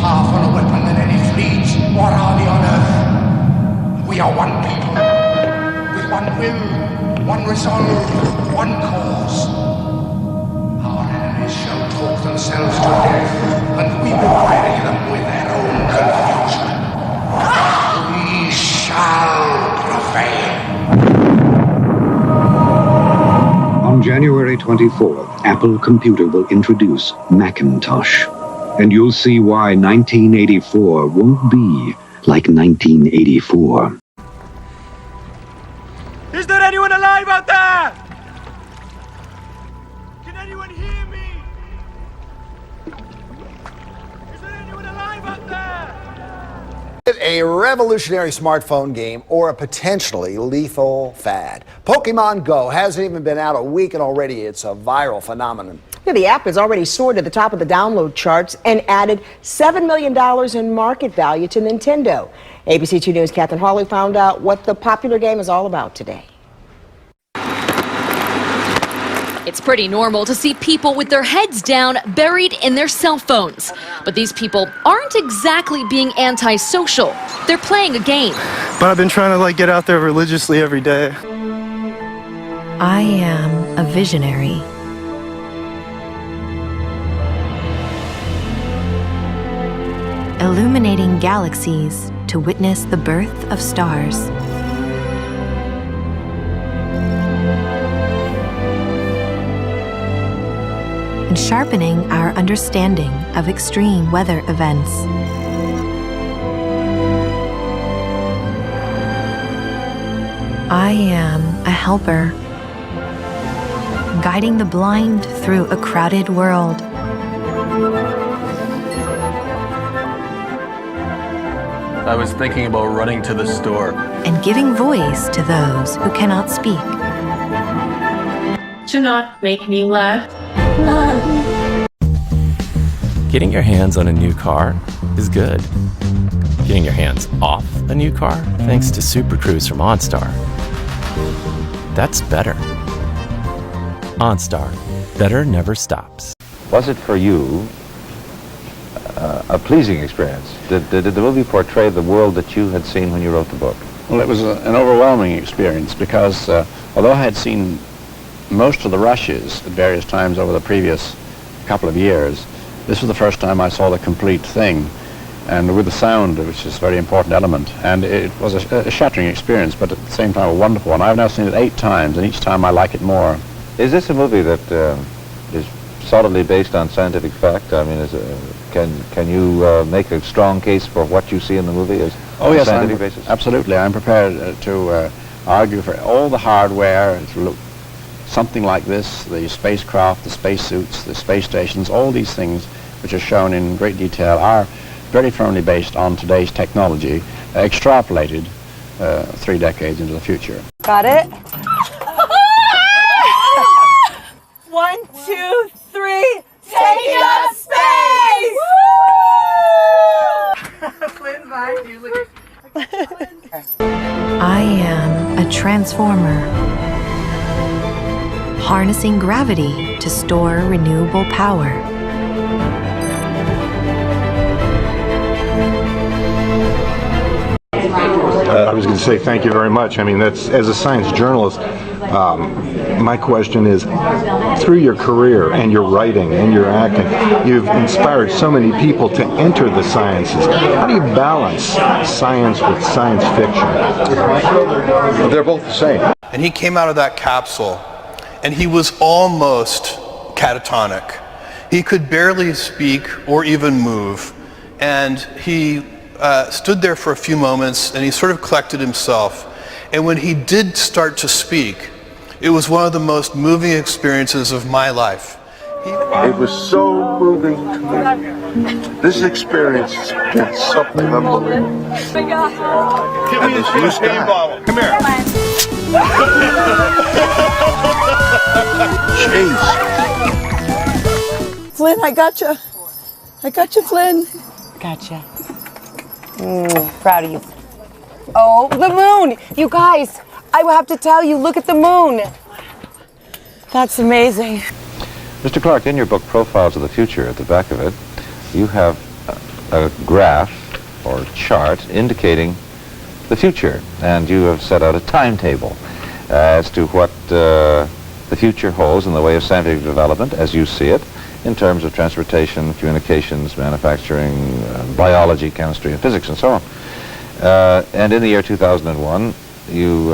powerful a weapon than any fleet or army on earth. We are one people, with one will, one resolve, one cause. Our enemies shall talk themselves to death, and we will bury them with their own confusion. We shall prevail. On January 24th, Apple Computer will introduce Macintosh. And you'll see why 1984 won't be like 1984. Is there anyone alive out there? Can anyone hear me? Is there anyone alive out there? A revolutionary smartphone game or a potentially lethal fad. Pokemon Go hasn't even been out a week and already it's a viral phenomenon. Yeah, the app has already soared to the top of the download charts and added $7 million in market value to Nintendo. ABC 2 News' Catherine Hawley found out what the popular game is all about today. It's pretty normal to see people with their heads down, buried in their cell phones. But these people aren't exactly being antisocial. They're playing a game. But I've been trying to get out there religiously every day. I am a visionary. Illuminating galaxies to witness the birth of stars. And sharpening our understanding of extreme weather events. I am a helper, guiding the blind through a crowded world. I was thinking about running to the store. And giving voice to those who cannot speak. Do not make me laugh. Getting your hands on a new car is good. Getting your hands off a new car, thanks to Super Cruise from OnStar, that's better. OnStar, better never stops. Was it for you a pleasing experience? Did the movie portray the world that you had seen when you wrote the book? Well, it was an overwhelming experience because although I had seen most of the rushes at various times over the previous couple of years, this was the first time I saw the complete thing, and with the sound, which is a very important element. And it was a shattering experience, but at the same time a wonderful one. I've now seen it 8 times, and each time I like it more. Is this a movie that is solidly based on scientific fact? I mean, can you make a strong case for what you see in the movie as oh, yes, scientific basis? Absolutely. I'm prepared to argue for all the hardware to look something like this, the spacecraft, the spacesuits, the space stations, all these things which are shown in great detail are very firmly based on today's technology, extrapolated 3 decades into the future. Got it? 1, 2, 3, taking up space! Flynn, bye. You look. I am a transformer, harnessing gravity to store renewable power. I was going to say thank you very much. I mean, that's, as a science journalist, my question is, through your career and your writing and your acting, you've inspired so many people to enter the sciences. How do you balance science with science fiction? They're both the same. And he came out of that capsule, and he was almost catatonic. He could barely speak or even move, and he stood there for a few moments, and he sort of collected himself. And when he did start to speak, it was one of the most moving experiences of my life. It was so moving to me. This experience has been something unbelievable. Give me a champagne bottle. Come here. Jeez. Flynn, I gotcha. I gotcha, Flynn. Gotcha. Proud of you. Oh, the moon! You guys, I will have to tell you, look at the moon. That's amazing. Mr. Clark, in your book Profiles of the Future, at the back of it, you have a graph or chart indicating the future, and you have set out a timetable as to what the future holds in the way of scientific development as you see it, in terms of transportation, communications, manufacturing, biology, chemistry, and physics, and so on. And in the year 2001, you,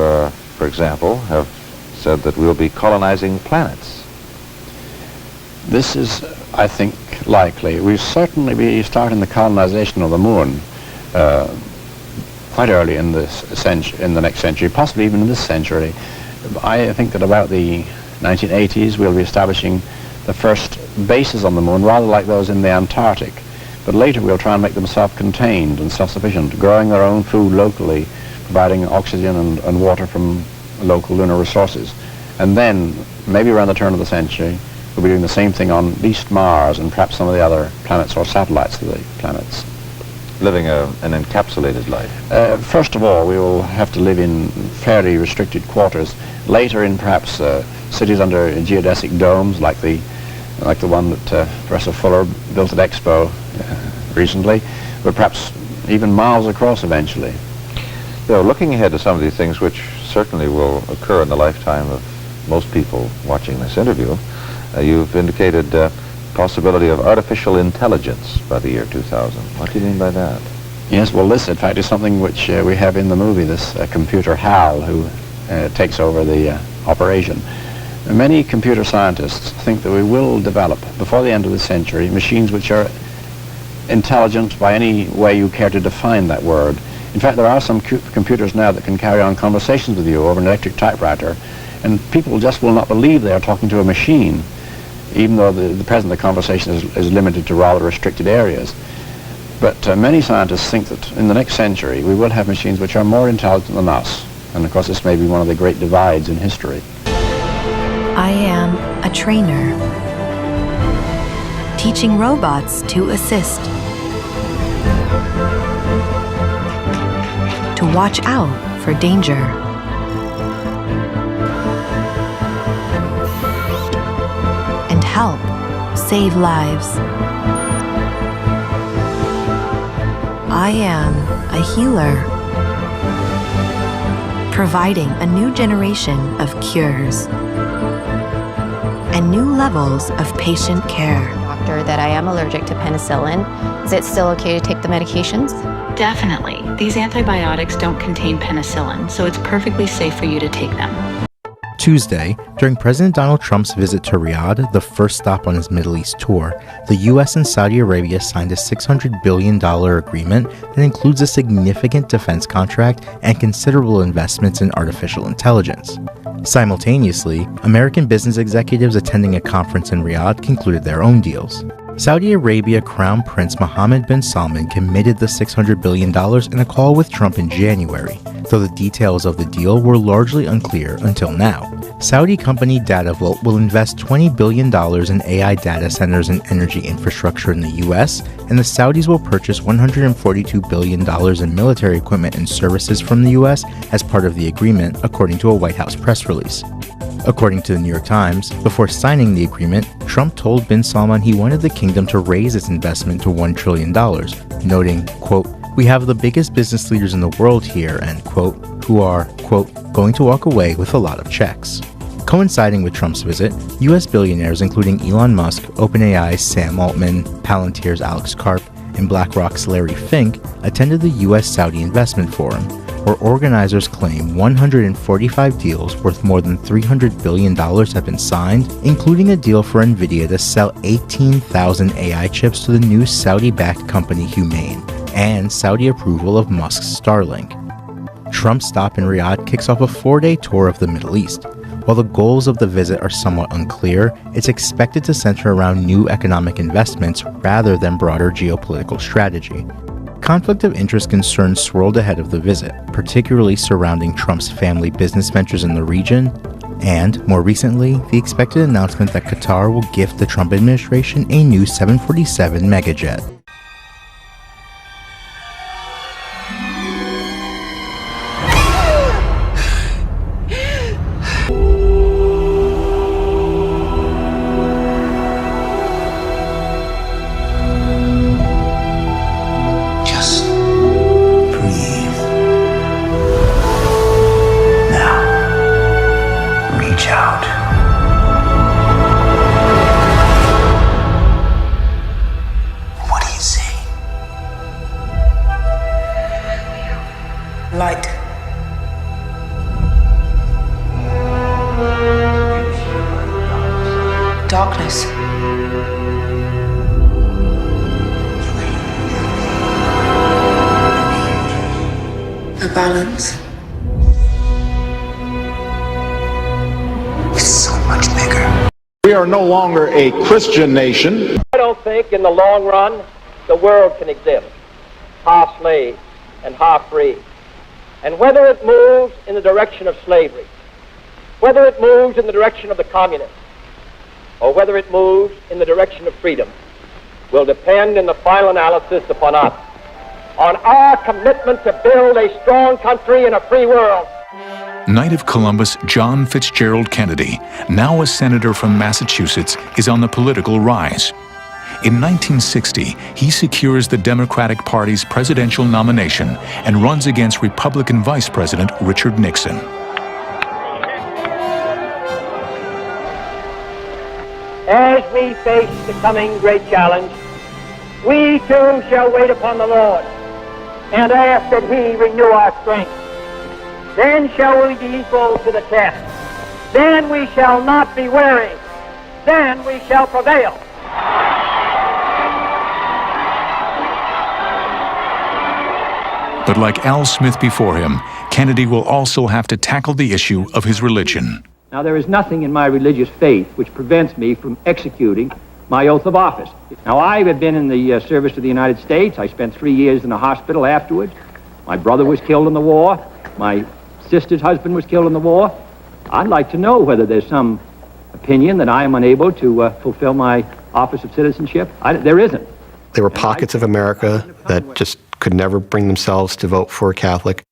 for example, have said that we'll be colonizing planets. This is, I think, likely. We'll certainly be starting the colonization of the moon quite early in the next century, possibly even in this century. I think that about the 1980s we'll be establishing the first bases on the moon, rather like those in the Antarctic. But later we'll try and make them self-contained and self-sufficient, growing their own food locally, providing oxygen and water from local lunar resources. And then, maybe around the turn of the century, we'll be doing the same thing on at least Mars and perhaps some of the other planets or satellites of the planets. Living an encapsulated life. First of all, we will have to live in fairly restricted quarters. Later in perhaps cities under geodesic domes like the one that Professor Fuller built at Expo recently, but perhaps even miles across eventually. So looking ahead to some of these things which certainly will occur in the lifetime of most people watching this interview, you've indicated possibility of artificial intelligence by the year 2000. What do you mean by that? Yes, well, this, in fact, is something which we have in the movie, this computer HAL, who takes over the operation. Many computer scientists think that we will develop, before the end of the century, machines which are intelligent by any way you care to define that word. In fact, there are some computers now that can carry on conversations with you over an electric typewriter, and people just will not believe they are talking to a machine, even though the present conversation is limited to rather restricted areas. But many scientists think that in the next century we will have machines which are more intelligent than us, and of course this may be one of the great divides in history. I am a trainer, teaching robots to assist, to watch out for danger, and help save lives. I am a healer, providing a new generation of cures and new levels of patient care. Doctor, that I am allergic to penicillin. Is it still okay to take the medications? Definitely. These antibiotics don't contain penicillin, so it's perfectly safe for you to take them. Tuesday, during President Donald Trump's visit to Riyadh, the first stop on his Middle East tour, the U.S. and Saudi Arabia signed a $600 billion agreement that includes a significant defense contract and considerable investments in artificial intelligence. Simultaneously, American business executives attending a conference in Riyadh concluded their own deals. Saudi Arabia Crown Prince Mohammed bin Salman committed the $600 billion in a call with Trump in January, though the details of the deal were largely unclear until now. Saudi company DataVolt will invest $20 billion in AI data centers and energy infrastructure in the U.S., and the Saudis will purchase $142 billion in military equipment and services from the U.S. as part of the agreement, according to a White House press release. According to the New York Times, before signing the agreement, Trump told bin Salman he wanted the kingdom to raise its investment to $1 trillion, noting, quote, "We have the biggest business leaders in the world here," end quote, who are, quote, "going to walk away with a lot of checks." Coinciding with Trump's visit, U.S. billionaires including Elon Musk, OpenAI's Sam Altman, Palantir's Alex Karp, and BlackRock's Larry Fink attended the U.S.-Saudi Investment Forum, where organizers claim 145 deals worth more than $300 billion have been signed, including a deal for NVIDIA to sell 18,000 AI chips to the new Saudi-backed company Humane, and Saudi approval of Musk's Starlink. Trump's stop in Riyadh kicks off a 4-day tour of the Middle East. While the goals of the visit are somewhat unclear, it's expected to center around new economic investments rather than broader geopolitical strategy. Conflict of interest concerns swirled ahead of the visit, particularly surrounding Trump's family business ventures in the region, and, more recently, the expected announcement that Qatar will gift the Trump administration a new 747 megajet. balance. It's so much bigger. We are no longer a Christian nation. I don't think in the long run the world can exist half slave and half free. And whether it moves in the direction of slavery, whether it moves in the direction of the communists, or whether it moves in the direction of freedom, will depend in the final analysis upon us, on our commitment to build a strong country in a free world. Knight of Columbus John Fitzgerald Kennedy, now a senator from Massachusetts, is on the political rise. In 1960, he secures the Democratic Party's presidential nomination and runs against Republican Vice President Richard Nixon. As we face the coming great challenge, we too shall wait upon the Lord and ask that He renew our strength. Then shall we be equal to the test. Then we shall not be weary. Then we shall prevail. But like Al Smith before him, Kennedy will also have to tackle the issue of his religion. Now, there is nothing in my religious faith which prevents me from executing my oath of office. Now, I have been in the service of the United States. I spent 3 years in the hospital afterwards. My brother was killed in the war. My sister's husband was killed in the war. I'd like to know whether there's some opinion that I am unable to fulfill my office of citizenship. There isn't. There were pockets of America that just could never bring themselves to vote for a Catholic.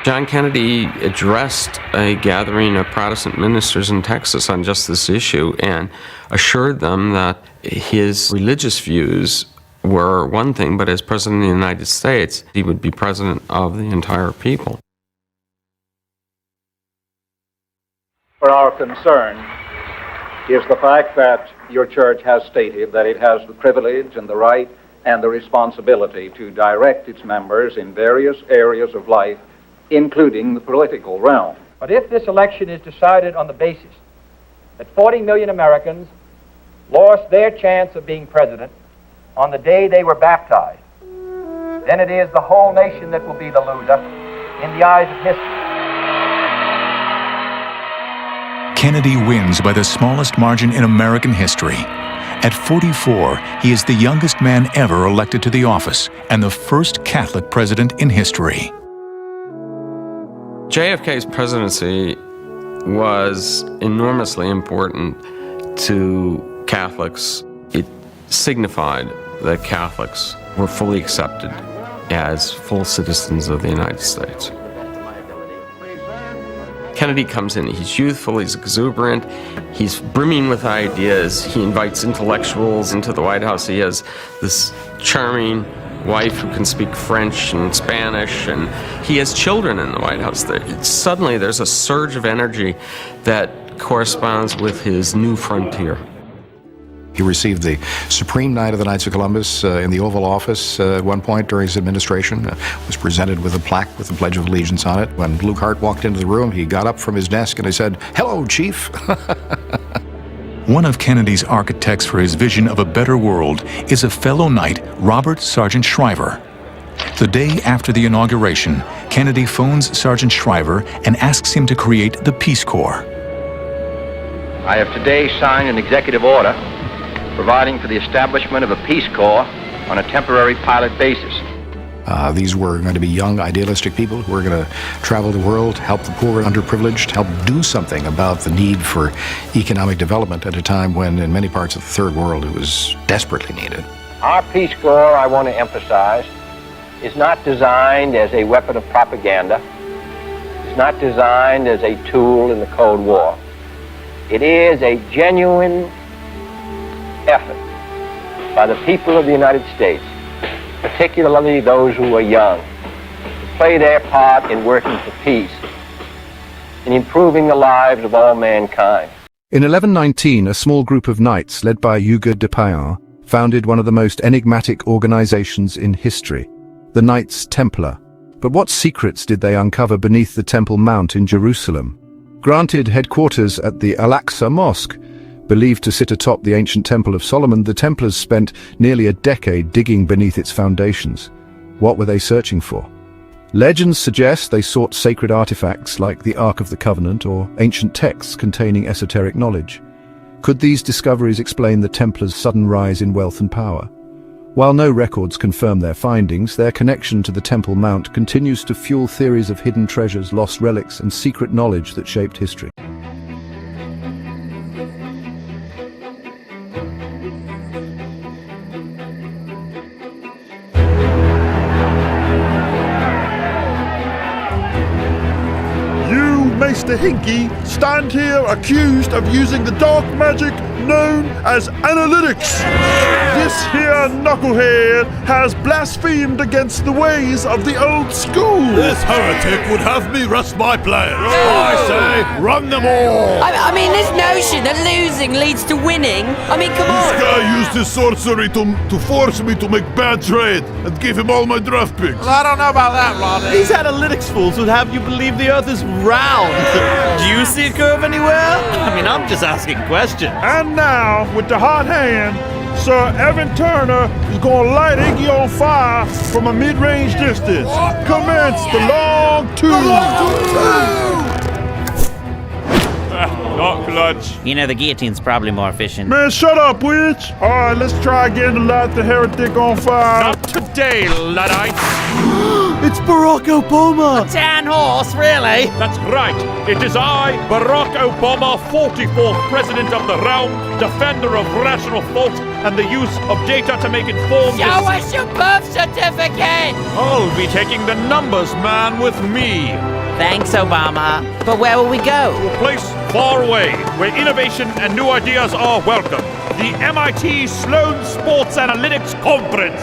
John Kennedy addressed a gathering of Protestant ministers in Texas on just this issue and assured them that his religious views were one thing, but as President of the United States, he would be president of the entire people. For our concern is the fact that your church has stated that it has the privilege and the right and the responsibility to direct its members in various areas of life, including the political realm. But if this election is decided on the basis that 40 million Americans lost their chance of being president on the day they were baptized, then it is the whole nation that will be the loser in the eyes of history. Kennedy wins by the smallest margin in American history. At 44, he is the youngest man ever elected to the office and the first Catholic president in history. JFK's presidency was enormously important to Catholics. It signified that Catholics were fully accepted as full citizens of the United States. Kennedy comes in, he's youthful, he's exuberant, he's brimming with ideas, he invites intellectuals into the White House, he has this charming wife who can speak French and Spanish, and he has children in the White House. Suddenly there's a surge of energy that corresponds with his new frontier. He received the Supreme Knight of the Knights of Columbus in the Oval Office at one point during his administration. Was presented with a plaque with the Pledge of Allegiance on it. When Luke Hart walked into the room, he got up from his desk and he said, "Hello, Chief." One of Kennedy's architects for his vision of a better world is a fellow knight, Robert Sergeant Shriver. The day after the inauguration, Kennedy phones Sergeant Shriver and asks him to create the Peace Corps. I have today signed an executive order providing for the establishment of a Peace Corps on a temporary pilot basis. These were going to be young, idealistic people who were going to travel the world, help the poor and underprivileged, help do something about the need for economic development at a time when in many parts of the Third World it was desperately needed. Our Peace Corps, I want to emphasize, is not designed as a weapon of propaganda. It's not designed as a tool in the Cold War. It is a genuine effort by the people of the United States, particularly those who are young, to play their part in working for peace, in improving the lives of all mankind. In 1119, a small group of knights led by Hugues de Payens founded one of the most enigmatic organizations in history, the Knights Templar. But what secrets did they uncover beneath the Temple Mount in Jerusalem? Granted headquarters at the Al-Aqsa Mosque, believed to sit atop the ancient Temple of Solomon, the Templars spent nearly a decade digging beneath its foundations. What were they searching for? Legends suggest they sought sacred artifacts like the Ark of the Covenant or ancient texts containing esoteric knowledge. Could these discoveries explain the Templars' sudden rise in wealth and power? While no records confirm their findings, their connection to the Temple Mount continues to fuel theories of hidden treasures, lost relics, and secret knowledge that shaped history. Mr. Hinky stand here accused of using the dark magic known as analytics. This here knucklehead has blasphemed against the ways of the old school. This heretic would have me rest my players. I say, run them all. I mean, this notion that losing leads to winning. I mean, come on. This guy used his sorcery to force me to make bad trade and give him all my draft picks. Well, I don't know about that, Ronnie. These analytics fools would have you believe the Earth is round. Do you see a curve anywhere? I mean, I'm just asking questions. And now, with the hot hand, Sir Evan Turner is going to light Iggy on fire from a mid-range distance. Commence the long two. Not clutch. You know, the guillotine's probably more efficient. Man, shut up, witch. All right, let's try again to light the heretic on fire. Not today, Luddite. It's Barack Obama. A tan horse, really? That's right. It is I, Barack Obama, 44th President of the realm, defender of rational thought and the use of data to make informed... Show us your birth certificate! I'll be taking the numbers, man, with me. Thanks, Obama. But where will we go? To a place far away, where innovation and new ideas are welcome. The MIT Sloan Sports Analytics Conference.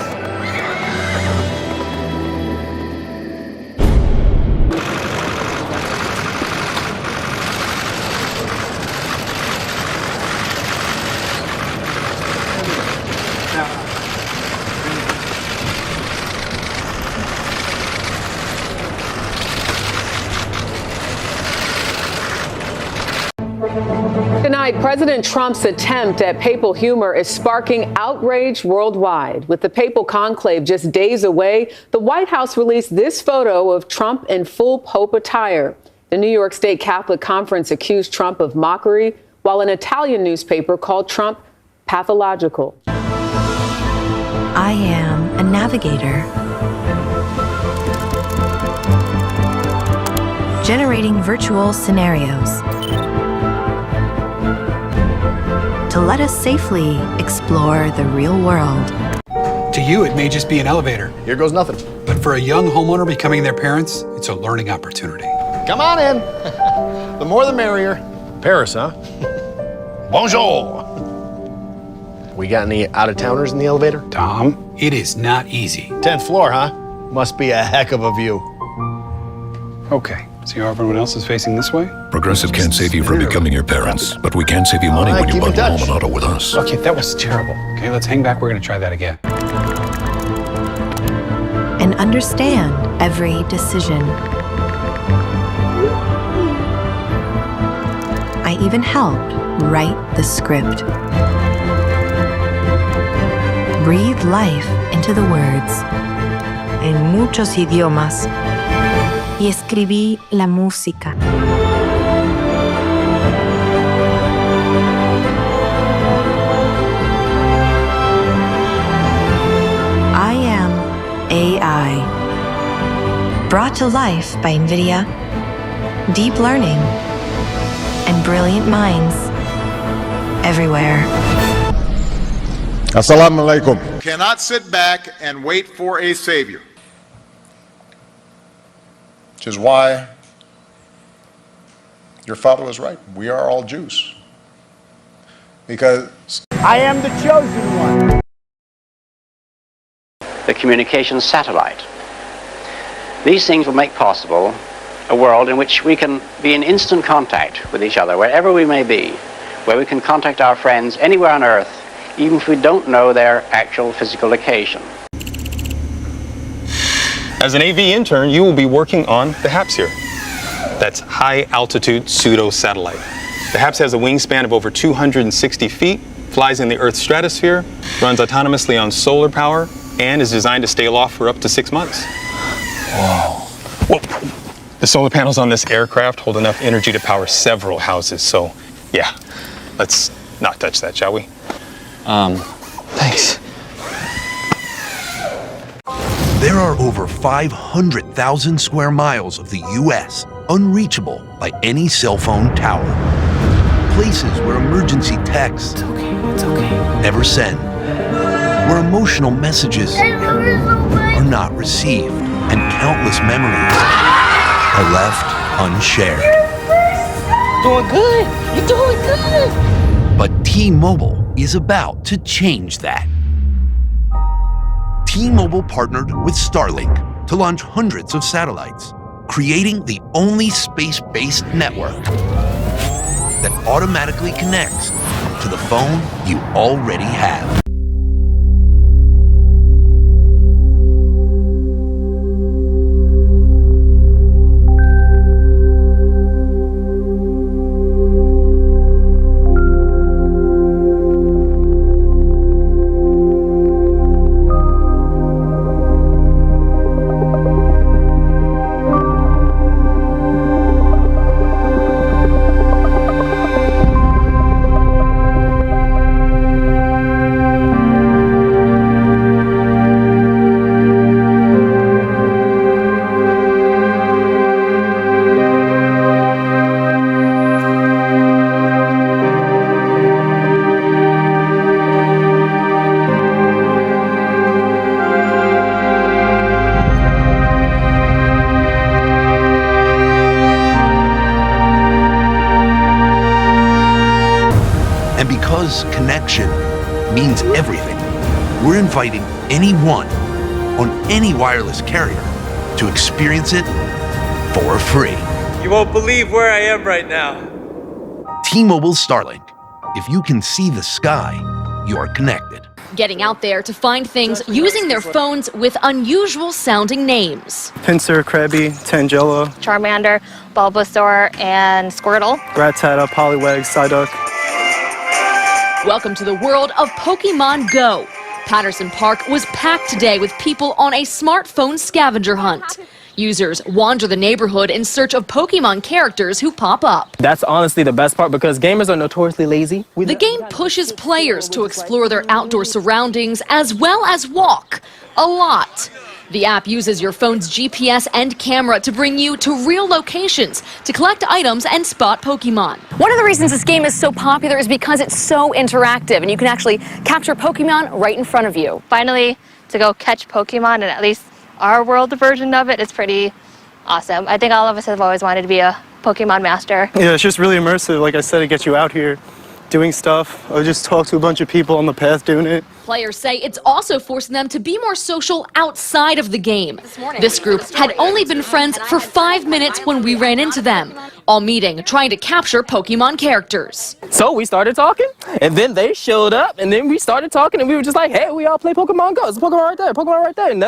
Tonight, President Trump's attempt at papal humor is sparking outrage worldwide. With the papal conclave just days away, the White House released this photo of Trump in full Pope attire. The New York State Catholic Conference accused Trump of mockery, while an Italian newspaper called Trump pathological. I am a navigator, generating virtual scenarios to let us safely explore the real world. To you, it may just be an elevator. Here goes nothing. But for a young homeowner becoming their parents, it's a learning opportunity. Come on in. The more the merrier. Paris, huh? Bonjour. We got any out-of-towners in the elevator? Tom, it is not easy. 10th floor, huh? Must be a heck of a view. Okay, see how everyone else is facing this way? Progressive can't save you from becoming your parents, but we can save you money when you bundle home and auto with us. Okay, that was terrible. Okay, let's hang back. We're going to try that again. And understand every decision. I even helped write the script. Breathe life into the words. En muchos idiomas. Y escribí la música. I am AI. Brought to life by NVIDIA, deep learning, and brilliant minds everywhere. Assalamu alaikum. Cannot sit back and wait for a savior. Which is why your father was right. We are all Jews. Because I am the chosen one. The communications satellite. These things will make possible a world in which we can be in instant contact with each other, wherever we may be, where we can contact our friends anywhere on Earth, even if we don't know their actual physical location. As an AV intern, you will be working on the HAPS here. That's High Altitude Pseudo Satellite. The HAPS has a wingspan of over 260 feet, flies in the Earth's stratosphere, runs autonomously on solar power, and is designed to stay aloft for up to 6 months. Whoa. The solar panels on this aircraft hold enough energy to power several houses, so yeah, let's not touch that, shall we? Thanks. There are over 500,000 square miles of the U.S. unreachable by any cell phone tower. Places where emergency texts never send, where emotional messages are not received, and countless memories are left unshared. Doing good. You're doing good. But T-Mobile is about to change that. T-Mobile partnered with Starlink to launch hundreds of satellites, creating the only space-based network that automatically connects to the phone you already have. And because connection means everything, we're inviting anyone on any wireless carrier to experience it for free. You won't believe where I am right now. T-Mobile Starlink. If you can see the sky, you're connected. Getting out there to find things using their phones with unusual sounding names. Pinsir, Krabby, Tangela, Charmander, Bulbasaur, and Squirtle. Rattata, Poliwag, Psyduck. Welcome to the world of Pokemon Go. Patterson Park was packed today with people on a smartphone scavenger hunt. Users wander the neighborhood in search of Pokemon characters who pop up. That's honestly the best part because gamers are notoriously lazy. The game pushes players to explore their outdoor surroundings as well as walk a lot. The app uses your phone's GPS and camera to bring you to real locations to collect items and spot Pokemon. One of the reasons this game is so popular is because it's so interactive and you can actually capture Pokemon right in front of you. Finally, to go catch Pokemon, and at least our world version of it is pretty awesome. I think all of us have always wanted to be a Pokemon master. Yeah, it's just really immersive. Like I said, it gets you out here doing stuff. I just talked to a bunch of people on the path doing it. Players say it's also forcing them to be more social outside of the game. This group had only been friends for 5 minutes when we ran into them, all meeting, trying to capture Pokemon characters. So we started talking, and then they showed up, and then we started talking, and we were just like, hey, we all play Pokemon Go. There's a Pokemon right there, Pokemon right there. And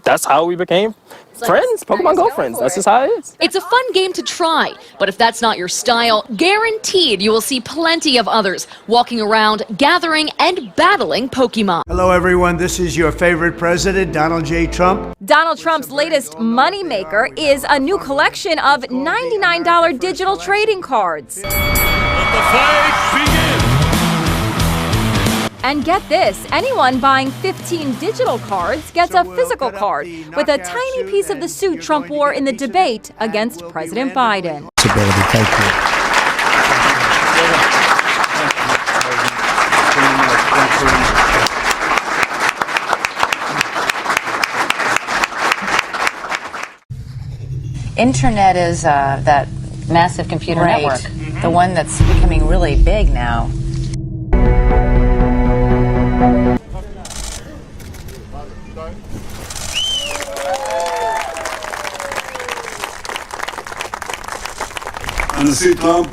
that's how we became friends, Pokemon Go friends. That's just how it is. It's a fun game to try, but if that's not your style, guaranteed you will see plenty of others walking around, gathering, and battling Pokemon. Hello, everyone. This is your favorite president, Donald J. Trump. Donald Trump's latest moneymaker is a new collection of $99 digital trading cards. Let the fight begin! And get this, anyone buying 15 digital cards gets a physical card with a tiny piece of the suit Trump wore in the debate against President Biden. Thank you. Internet is that massive computer network, the one that's becoming really big now. הנשיא טראמפ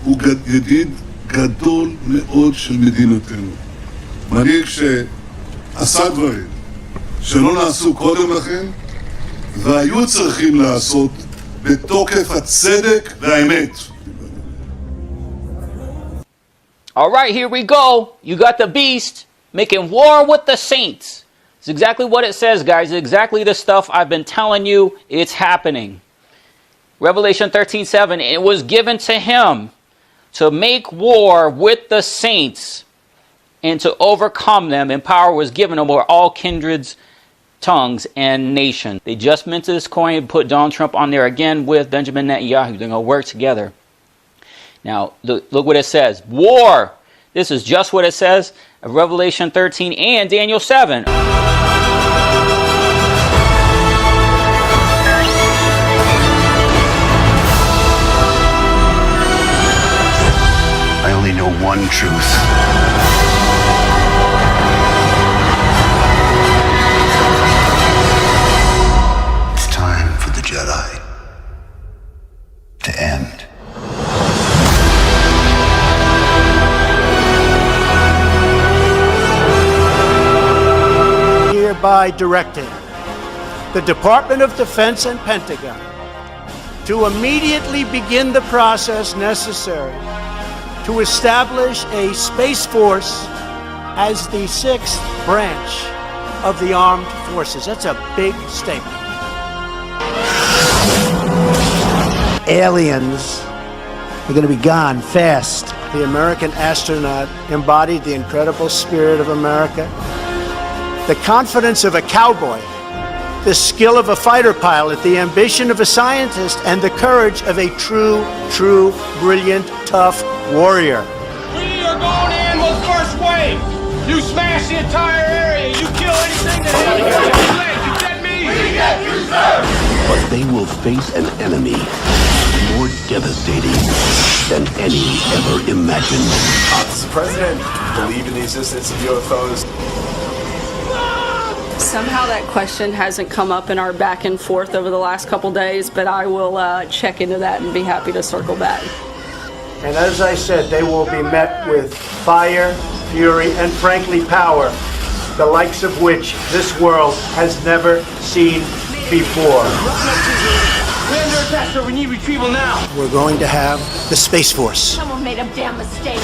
הוא ידיד גדול מאוד של מדינתנו. מנהיג שעשה דברים שלא נעשו קודם לכן, והיו צריכים לעשות בתוקף הצדק והאמת. All right, here we go. You got the beast making war with the saints. It's exactly what it says, guys. Exactly the stuff I've been telling you. It's happening. Revelation 13:7, it was given to him to make war with the saints and to overcome them, and power was given over all kindreds, tongues, and nations. They just minted this coin and put Donald Trump on there again with Benjamin Netanyahu. They're going to work together. Now, look what it says. War. This is just what it says of Revelation 13 and Daniel 7. I only know one truth. It's time for the Jedi to end. Hereby directing the Department of Defense and Pentagon to immediately begin the process necessary to establish a Space Force as the 6th branch of the armed forces. That's a big statement. Aliens are going to be gone fast. The American astronaut embodied the incredible spirit of America, the confidence of a cowboy, the skill of a fighter pilot, the ambition of a scientist, and the courage of a true, brilliant, tough warrior. We are going in with first wave. You smash the entire area. You kill anything that has you dead meat. We get you, sir. But they will face an enemy more devastating than any ever imagined. Does the president believe in the existence of UFOs? Somehow that question hasn't come up in our back and forth over the last couple days, but I will check into that and be happy to circle back. And as I said, they will be met with fire, fury, and frankly power, the likes of which this world has never seen before. We're under attack, sir. We need retrieval now. We're going to have the Space Force. Someone made a damn mistake.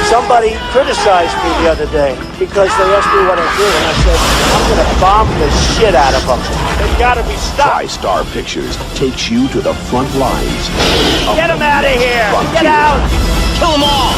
Somebody criticized me the other day because they asked me what I do, and I said, I'm going to bomb the shit out of them. They've got to be stopped. TriStar Pictures takes you to the front lines. Get them out of here! Get out! Kill them all!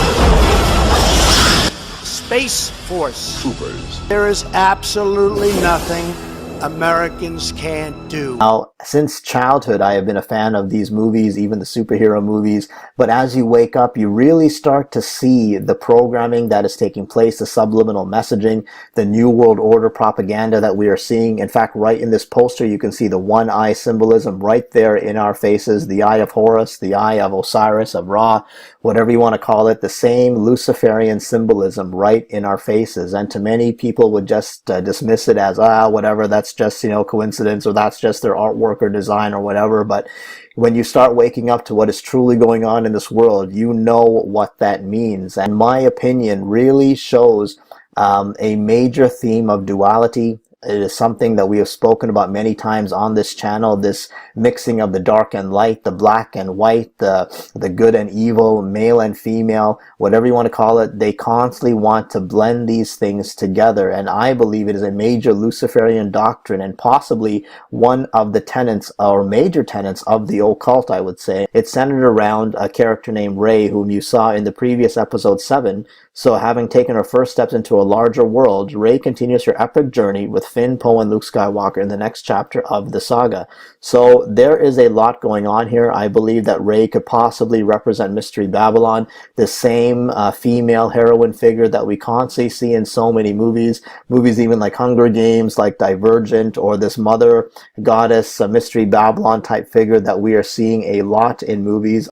Space Force. Troopers. There is absolutely nothing Americans can't do. Now, since childhood, I have been a fan of these movies, even the superhero movies. But as you wake up, you really start to see the programming that is taking place, the subliminal messaging, the New World Order propaganda that we are seeing. In fact, right in this poster, you can see the one eye symbolism right there in our faces, the eye of Horus, the eye of Osiris, of Ra, whatever you want to call it, the same Luciferian symbolism right in our faces. And to many people would just dismiss it as, whatever, that's just, coincidence, or that's just their artwork or design or whatever. But when you start waking up to what is truly going on in this world, you know what that means. And my opinion really shows a major theme of duality. It is something that we have spoken about many times on this channel, this mixing of the dark and light, the black and white, the good and evil, male and female, whatever you want to call it. They constantly want to blend these things together. And I believe it is a major Luciferian doctrine and possibly one of the tenets or major tenets of the occult, I would say. It's centered around a character named Rey, whom you saw in the previous episode 7. So having taken her first steps into a larger world, Rey continues her epic journey with Finn, Poe, and Luke Skywalker in the next chapter of the saga. So there is a lot going on here. I believe that Rey could possibly represent Mystery Babylon, the same female heroine figure that we constantly see in so many movies even like Hunger Games, like Divergent, or this mother goddess, Mystery Babylon type figure that we are seeing a lot in movies.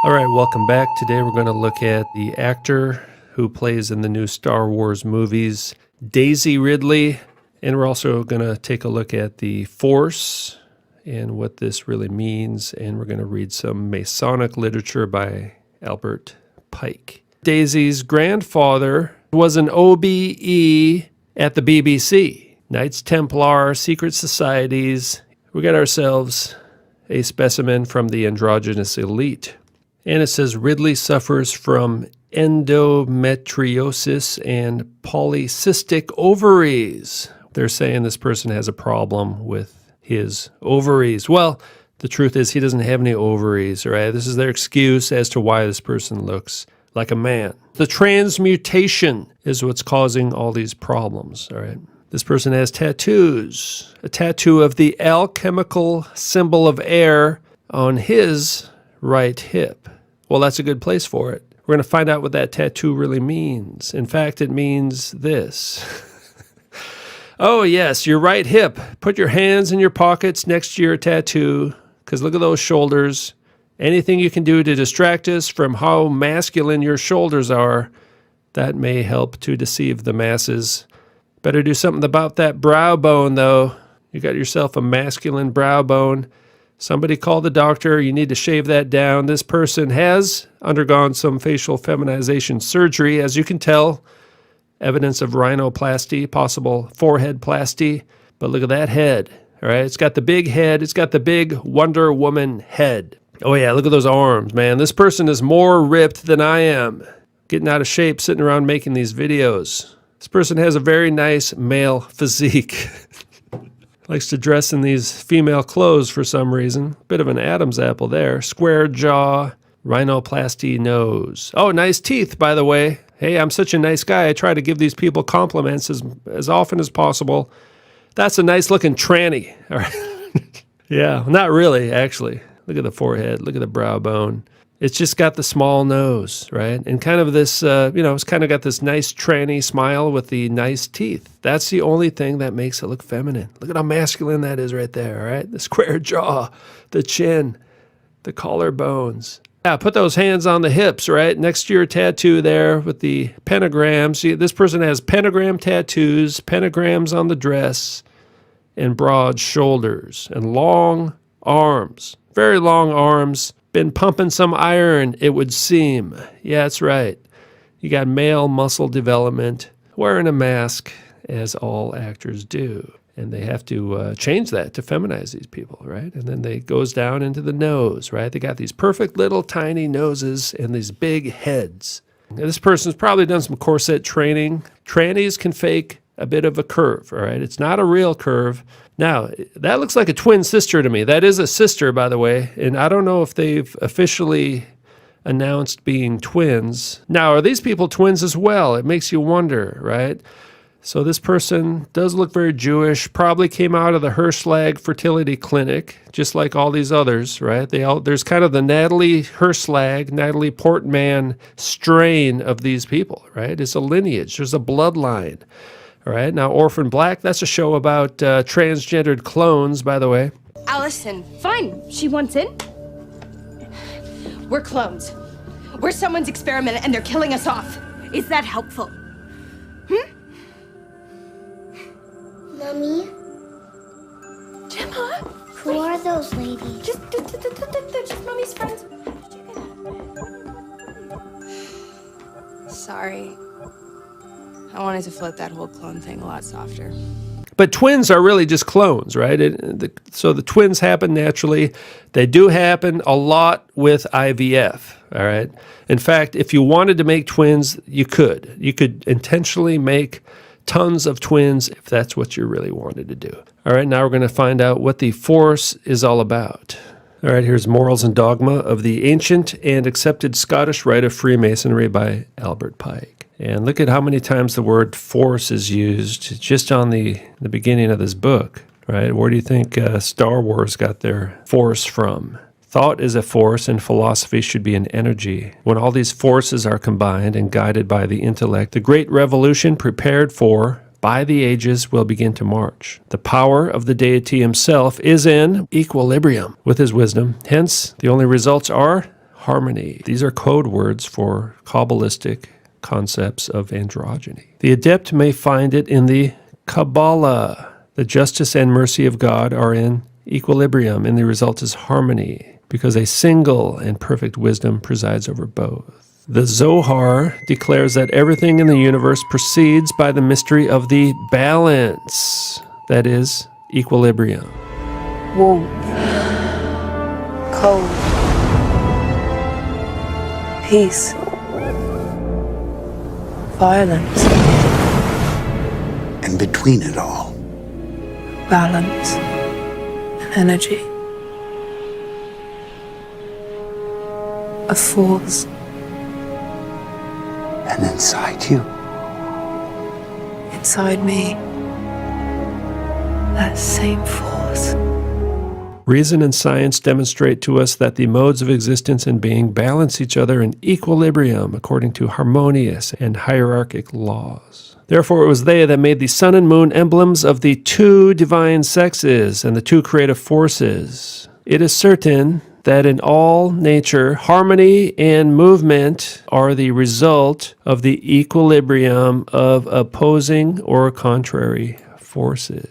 All right, welcome back. Today we're going to look at the actor who plays in the new Star Wars movies, Daisy Ridley. And we're also going to take a look at the Force and what this really means. And we're going to read some Masonic literature by Albert Pike. Daisy's grandfather was an OBE at the BBC. Knights Templar, secret societies. We got ourselves a specimen from the androgynous elite. And it says Ridley suffers from endometriosis and polycystic ovaries. They're saying this person has a problem with his ovaries. Well, the truth is he doesn't have any ovaries, right? This is their excuse as to why this person looks like a man. The transmutation is what's causing all these problems, all right? This person has tattoos. A tattoo of the alchemical symbol of air on his right hip. Well, that's a good place for it. We're going to find out what that tattoo really means. In fact, it means this. Oh, yes, your right hip. Put your hands in your pockets next to your tattoo, because look at those shoulders. Anything you can do to distract us from how masculine your shoulders are, that may help to deceive the masses. Better do something about that brow bone, though. You got yourself a masculine brow bone. Somebody call the doctor. You need to shave that down. This person has undergone some facial feminization surgery, as you can tell. Evidence of rhinoplasty, possible forehead plasty. But look at that head, all right? It's got the big head. It's got the big Wonder Woman head. Oh, yeah, look at those arms, man. This person is more ripped than I am. Getting out of shape, sitting around making these videos. This person has a very nice male physique. Likes to dress in these female clothes for some reason. Bit of an Adam's apple there. Square jaw, rhinoplasty nose. Oh, nice teeth, by the way. Hey, I'm such a nice guy. I try to give these people compliments as often as possible. That's a nice looking tranny. All right. Yeah, not really, actually. Look at the forehead. Look at the brow bone. It's just got the small nose, right? And kind of this, it's kind of got this nice tranny smile with the nice teeth. That's the only thing that makes it look feminine. Look at how masculine that is right there, all right? The square jaw, the chin, the collarbones. Yeah, put those hands on the hips, right? Next to your tattoo there with the pentagrams. See, this person has pentagram tattoos, pentagrams on the dress, and broad shoulders, and long arms, very long arms. Been pumping some iron, it would seem. Yeah, that's right. You got male muscle development, wearing a mask, as all actors do. And they have to change that to feminize these people, right? And then it goes down into the nose, right? They got these perfect little tiny noses and these big heads. Now, this person's probably done some corset training. Trannies can fake a bit of a curve, all right? It's not a real curve. Now, that looks like a twin sister to me. That is a sister, by the way. And I don't know if they've officially announced being twins. Now, are these people twins as well? It makes you wonder, right? So this person does look very Jewish, probably came out of the Hirschlag fertility clinic, just like all these others, right? There's kind of the Natalie Hirschlag, Natalie Portman strain of these people, right? It's a lineage. There's a bloodline, all right? Now, Orphan Black, that's a show about transgendered clones, by the way. Allison, fine. She wants in. We're clones. We're someone's experiment and they're killing us off. Is that helpful? Mommy? Gemma? Who are those ladies? They're just Mommy's friends. Sorry. I wanted to float that whole clone thing a lot softer. But twins are really just clones, right? So the twins happen naturally. They do happen a lot with IVF, all right? In fact, if you wanted to make twins, you could. You could intentionally make tons of twins if that's what you really wanted to do. All right, now we're going to find out what the Force is all about. All right, here's Morals and Dogma of the Ancient and Accepted Scottish Rite of Freemasonry by Albert Pike. And look at how many times the word force is used just on the beginning of this book, right? Where do you think Star Wars got their force from? Thought is a force, and philosophy should be an energy. When all these forces are combined and guided by the intellect, the great revolution prepared for by the ages will begin to march. The power of the deity himself is in equilibrium with his wisdom. Hence, the only results are harmony. These are code words for Kabbalistic concepts of androgyny. The adept may find it in the Kabbalah. The justice and mercy of God are in equilibrium, and the result is harmony, because a single and perfect wisdom presides over both. The Zohar declares that everything in the universe proceeds by the mystery of the balance, that is, equilibrium. Whoa. cold, peace, violence, And between it all, balance, and energy. A force. and inside you, Inside me, that same force. Reason and science demonstrate to us that the modes of existence and being balance each other in equilibrium according to harmonious and hierarchic laws. Therefore, it was they that made the sun and moon emblems of the two divine sexes and the two creative forces. It is certain that in all nature, harmony and movement are the result of the equilibrium of opposing or contrary forces.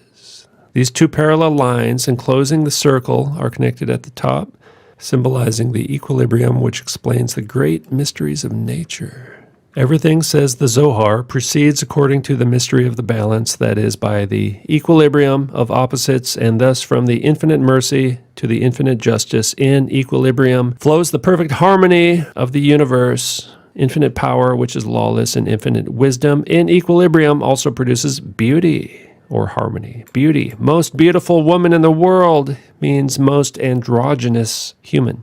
These two parallel lines enclosing the circle are connected at the top, symbolizing the equilibrium which explains the great mysteries of nature. Everything, says the Zohar, proceeds according to the mystery of the balance, that is, by the equilibrium of opposites, and thus from the infinite mercy to the infinite justice. In equilibrium flows the perfect harmony of the universe, infinite power, which is lawless, and infinite wisdom. In equilibrium also produces beauty, or harmony. Beauty, most beautiful woman in the world, means most androgynous human.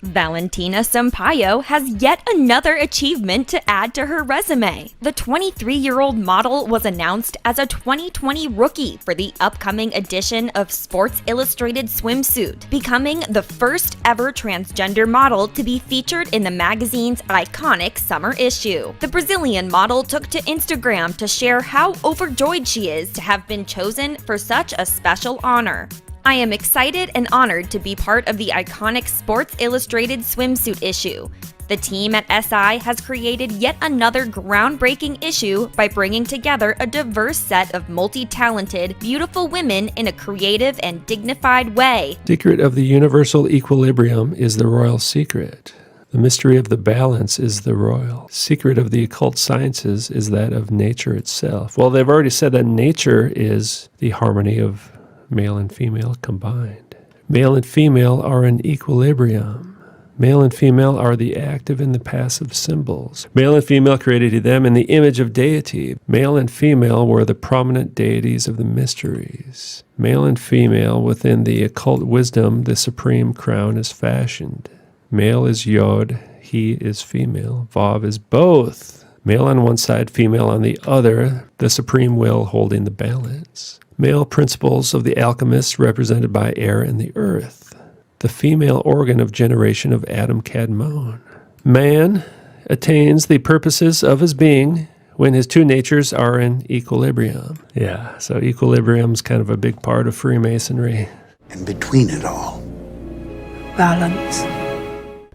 Valentina Sampaio has yet another achievement to add to her resume. The 23-year-old model was announced as a 2020 rookie for the upcoming edition of Sports Illustrated Swimsuit, becoming the first ever transgender model to be featured in the magazine's iconic summer issue. The Brazilian model took to Instagram to share how overjoyed she is to have been chosen for such a special honor. I am excited and honored to be part of the iconic Sports Illustrated swimsuit issue. The team at SI has created yet another groundbreaking issue by bringing together a diverse set of multi-talented, beautiful women in a creative and dignified way. Secret of the universal equilibrium is the royal secret. The mystery of the balance is the royal. Secret of the occult sciences is that of nature itself. Well, they've already said that nature is the harmony of male and female combined. Male and female are in equilibrium. Male and female are the active and the passive symbols. Male and female created them in the image of deity. Male and female were the prominent deities of the mysteries. Male and female, within the occult wisdom, the supreme crown is fashioned. Male is Yod, he is female. Vav is both. Male on one side, female on the other, the supreme will holding the balance. Male principles of the alchemists represented by air and the earth. The female organ of generation of Adam Kadmon. Man attains the purposes of his being when his two natures are in equilibrium. Yeah, so equilibrium is kind of a big part of Freemasonry. and between it all, balance.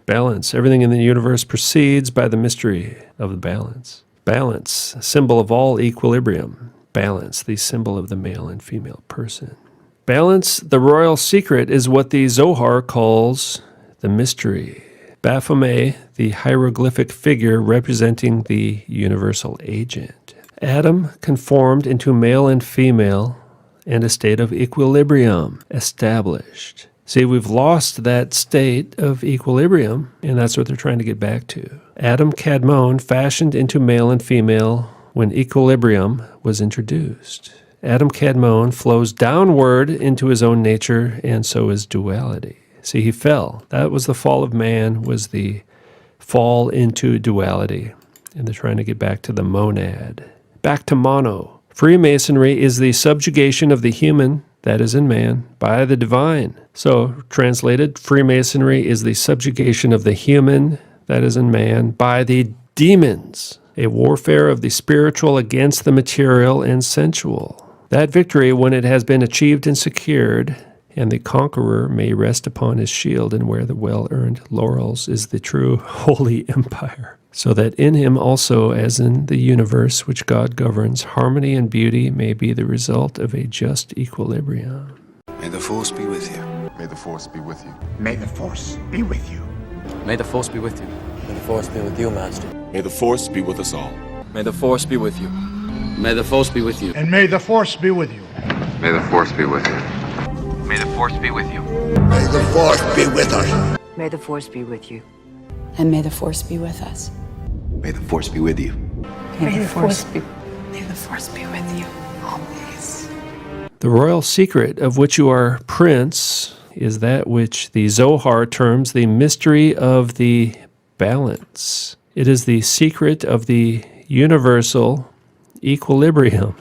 Balance. Everything in the universe proceeds by the mystery of the balance. Balance, symbol of all equilibrium. Balance, the symbol of the male and female person. Balance, the royal secret, is what the Zohar calls the mystery. Baphomet, the hieroglyphic figure representing the universal agent. Adam conformed into male and female, and a state of equilibrium established. See, we've lost that state of equilibrium, and that's what they're trying to get back to. Adam Kadmon fashioned into male and female when equilibrium was introduced. Adam Kadmon flows downward into his own nature, and so is duality. See, he fell. That was the fall of man, was the fall into duality. And they're trying to get back to the monad, back to mono. Freemasonry is the subjugation of the human, that is in man, by the divine. So, translated, Freemasonry is the subjugation of the human, that is in man, by the demons, a warfare of the spiritual against the material and sensual. That victory, when it has been achieved and secured, and the conqueror may rest upon his shield and wear the well-earned laurels, is the true holy empire. So that in him also, as in the universe which God governs, harmony and beauty may be the result of a just equilibrium. may the force be with you. May the force be with you. May the force be with you. May the force be with you. May the force be with you, Master. May the force be with us all. May the force be with you. May the force be with you. And may the force be with you. May the force be with you. May the force be with you. May the force be with us. May the Force be with you. And may the Force be with us. May the Force be with you. May the Force be with you always. The royal secret of which you are prince is that which the Zohar terms the mystery of the balance. It is the secret of the universal equilibrium,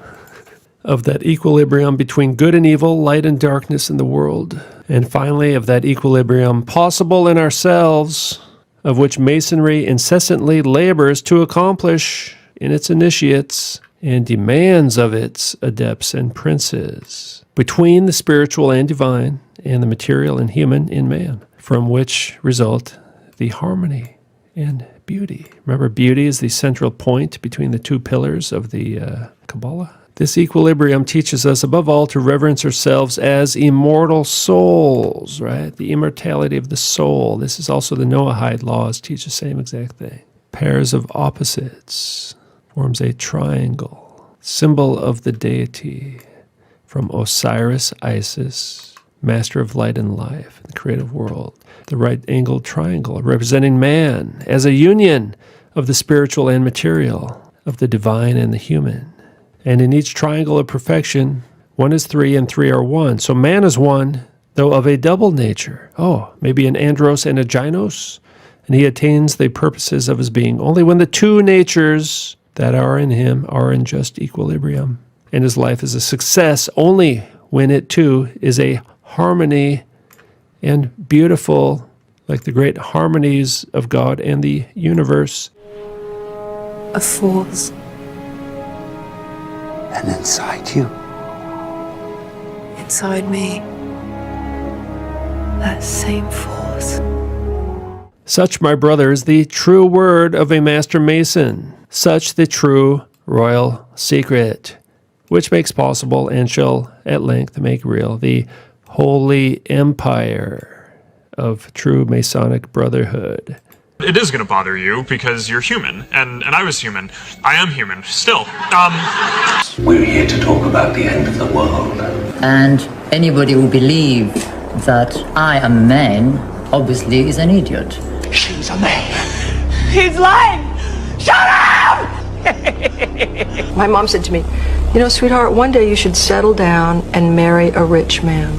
of that equilibrium between good and evil, light and darkness in the world, and finally of that equilibrium possible in ourselves, of which Masonry incessantly labors to accomplish in its initiates and demands of its adepts and princes, between the spiritual and divine and the material and human in man, from which result the harmony and beauty. Remember, beauty is the central point between the two pillars of the Kabbalah. This equilibrium teaches us, above all, to reverence ourselves as immortal souls, right? The immortality of the soul. This is also the Noahide laws teach the same exact thing. Pairs of opposites forms a triangle, symbol of the deity, from Osiris, Isis, master of light and life, the creative world. The right-angled triangle, representing man as a union of the spiritual and material, of the divine and the human. And in each triangle of perfection, 1 is 3 and 3 are 1. So man is one, though of a double nature. Oh, maybe an andros and a gynos? And he attains the purposes of his being only when the two natures that are in him are in just equilibrium. And his life is a success only when it too is a harmony and beautiful, like the great harmonies of God and the universe. A force. And inside you. Inside me. That same force. Such, my brother, is the true word of a master mason. Such the true royal secret, which makes possible and shall at length make real the holy empire of true Masonic brotherhood. It is going to bother you because you're human, and I was human. I am human, still. We're here to talk about the end of the world. And anybody who believes that I am a man, obviously is an idiot. She's a man. He's lying! Shut up! My mom said to me, you know, sweetheart, one day you should settle down and marry a rich man.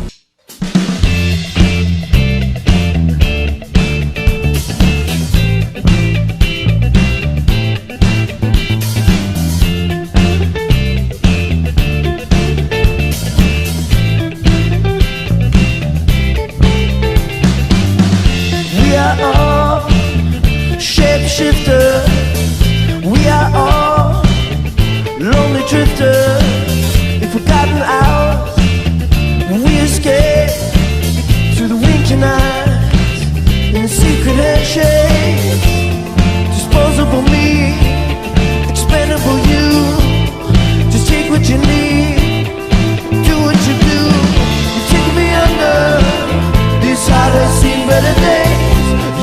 We are all shapeshifters. We are all lonely drifters. If forgotten hours, we escape through the winking eyes in the secret handshake. Disposable me, expendable you. Just take what you need, do what you do. You take me under this heart has seen better days.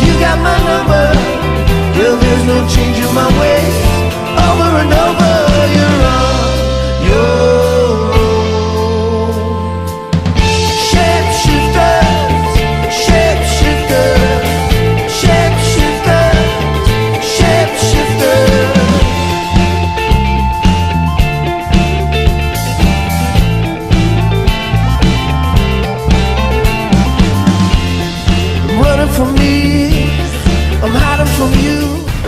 You got my number, well there's no change in my ways. Over and over, you're on your own. Shapeshifters, shapeshifters, shapeshifters, shapeshifters. Running from me, I'm hiding from you.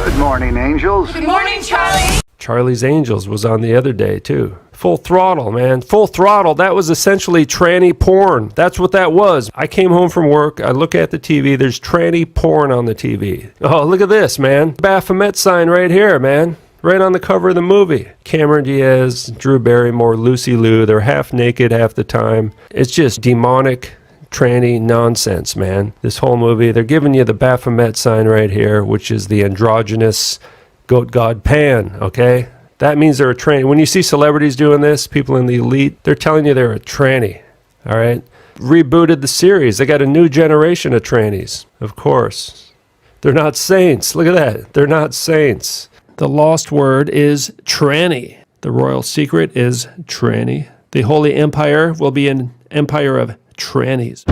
Good morning, angels. Good morning, Charlie! Charlie's Angels was on the other day, too. Full throttle, man. Full throttle. That was essentially tranny porn. That's what that was. I came home from work. I look at the TV. There's tranny porn on the TV. Oh, look at this, man. Baphomet sign right here, man. Right on the cover of the movie. Cameron Diaz, Drew Barrymore, Lucy Liu. They're half naked half the time. It's just demonic, tranny nonsense, man. This whole movie. They're giving you the Baphomet sign right here, which is the androgynous goat god Pan, okay? That means they're a tranny. When you see celebrities doing this, people in the elite, they're telling you they're a tranny, all right? Rebooted the series. They got a new generation of trannies, of course. They're not saints. Look at that. They're not saints. The lost word is tranny. The royal secret is tranny. The Holy Empire will be an empire of trannies.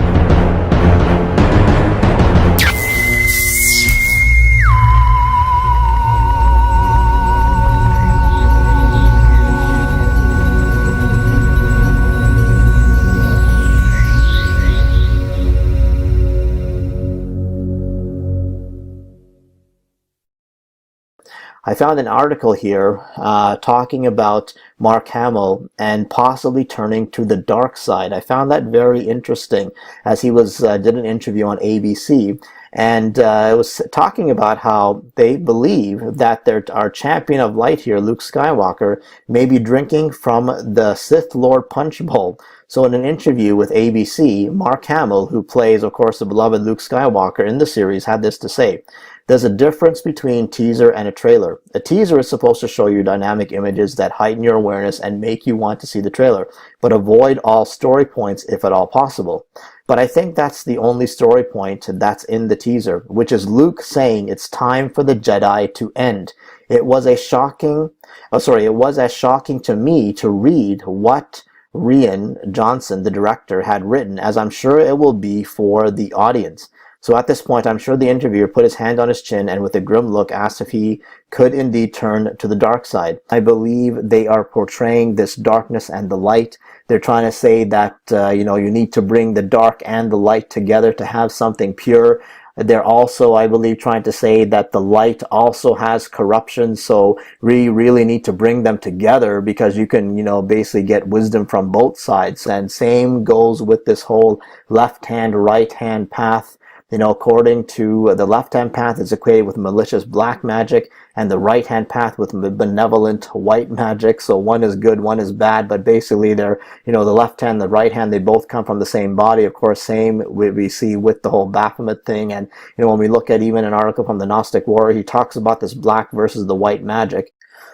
I found an article here talking about Mark Hamill and possibly turning to the dark side. I found that very interesting, as he did an interview on ABC, and it was talking about how they believe that our champion of light here, Luke Skywalker, may be drinking from the Sith Lord Punch Bowl. So in an interview with ABC, Mark Hamill, who plays, of course, the beloved Luke Skywalker in the series, had this to say: "There's a difference between teaser and a trailer. A teaser is supposed to show you dynamic images that heighten your awareness and make you want to see the trailer, but avoid all story points if at all possible. But I think that's the only story point that's in the teaser, which is Luke saying it's time for the Jedi to end. It was as shocking to me to read what Rian Johnson, the director, had written, as I'm sure it will be for the audience." So at this point, I'm sure the interviewer put his hand on his chin and with a grim look asked if he could indeed turn to the dark side. I believe they are portraying this darkness and the light. They're trying to say that, you need to bring the dark and the light together to have something pure. They're also, I believe, trying to say that the light also has corruption, so we really need to bring them together because you can, basically get wisdom from both sides. And same goes with this whole left-hand, right-hand path. According to the left-hand path is equated with malicious black magic, and the right-hand path with benevolent white magic. So one is good, one is bad, but basically they're, the left hand, the right hand, they both come from the same body. Of course, same we see with the whole Baphomet thing. And, when we look at even an article from the Gnostic Warrior, he talks about this black versus the white magic.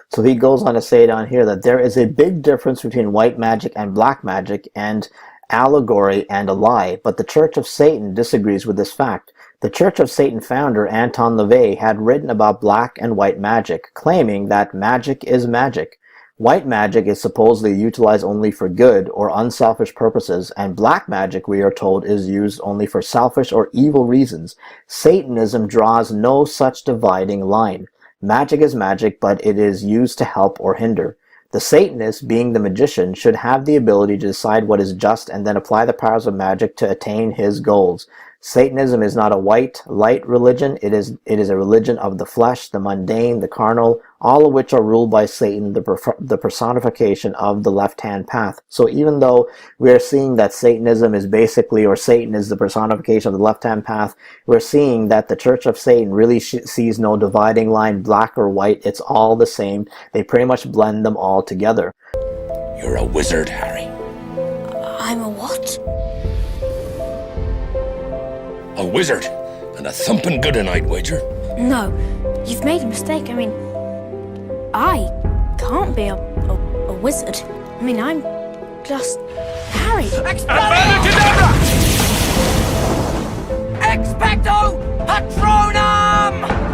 So he goes on to say down here that there is a big difference between white magic and black magic, and allegory and a lie, but the Church of Satan disagrees with this fact. The Church of Satan founder Anton LaVey had written about black and white magic, claiming that magic is magic. White magic is supposedly utilized only for good or unselfish purposes, and black magic, we are told, is used only for selfish or evil reasons. Satanism draws no such dividing line. Magic is magic, but it is used to help or hinder. The Satanist, being the magician, should have the ability to decide what is just and then apply the powers of magic to attain his goals. Satanism is not a white light religion. It is a religion of the flesh, the mundane, the carnal, all of which are ruled by Satan, the personification of the left-hand path. So even though we are seeing that Satanism is basically, or Satan is the personification of the left-hand path, we're seeing that the Church of Satan really sees no dividing line, black or white. It's all the same. They pretty much blend them all together. You're a wizard, Harry. I'm a what? A wizard, and a thumping good I'd wager. No, you've made a mistake. I mean, I can't be a wizard. I mean, I'm just Harry. Abracadabra! Expecto Patronum!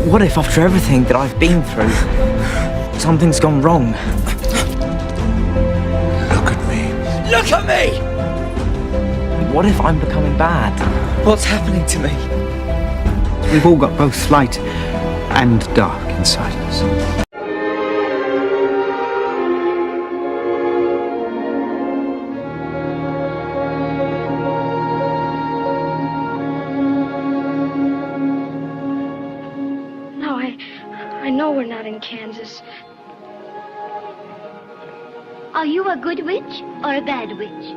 What if after everything that I've been through, something's gone wrong? Look at me. Look at me! What if I'm becoming bad? What's happening to me? We've all got both light and dark inside us. I know we're not in Kansas. Are you a good witch or a bad witch?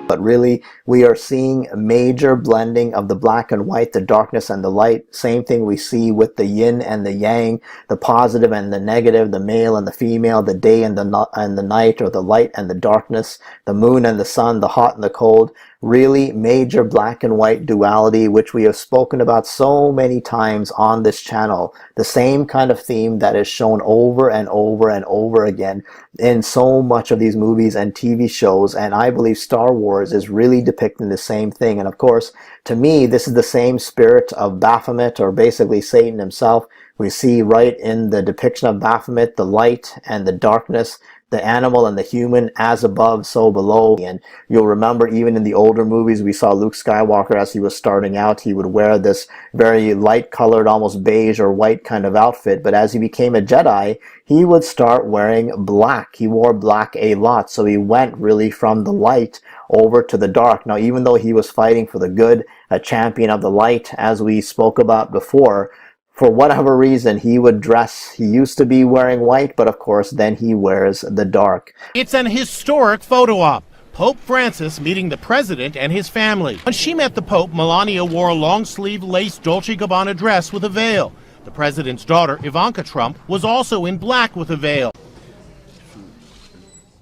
But really, we are seeing a major blending of the black and white, the darkness and the light. Same thing we see with the yin and the yang, the positive and the negative, the male and the female, the day and the night, or the light and the darkness, the moon and the sun, the hot and the cold. Really major black and white duality, which we have spoken about so many times on this channel. The same kind of theme that is shown over and over and over again in so much of these movies and TV shows. And I believe Star Wars is really depicting the same thing. And of course, to me, this is the same spirit of Baphomet, or basically Satan himself. We see right in the depiction of Baphomet, the light and the darkness, the animal and the human, as above, so below. And you'll remember even in the older movies, we saw Luke Skywalker as he was starting out, he would wear this very light colored, almost beige or white kind of outfit. But as he became a Jedi, he would start wearing black. He wore black a lot. So he went really from the light over to the dark. Now, even though he was fighting for the good, a champion of the light, as we spoke about before, for whatever reason, he would dress. He used to be wearing white, but of course, then he wears the dark. It's an historic photo op. Pope Francis meeting the president and his family. When she met the Pope, Melania wore a long-sleeve lace Dolce & Gabbana dress with a veil. The president's daughter, Ivanka Trump, was also in black with a veil.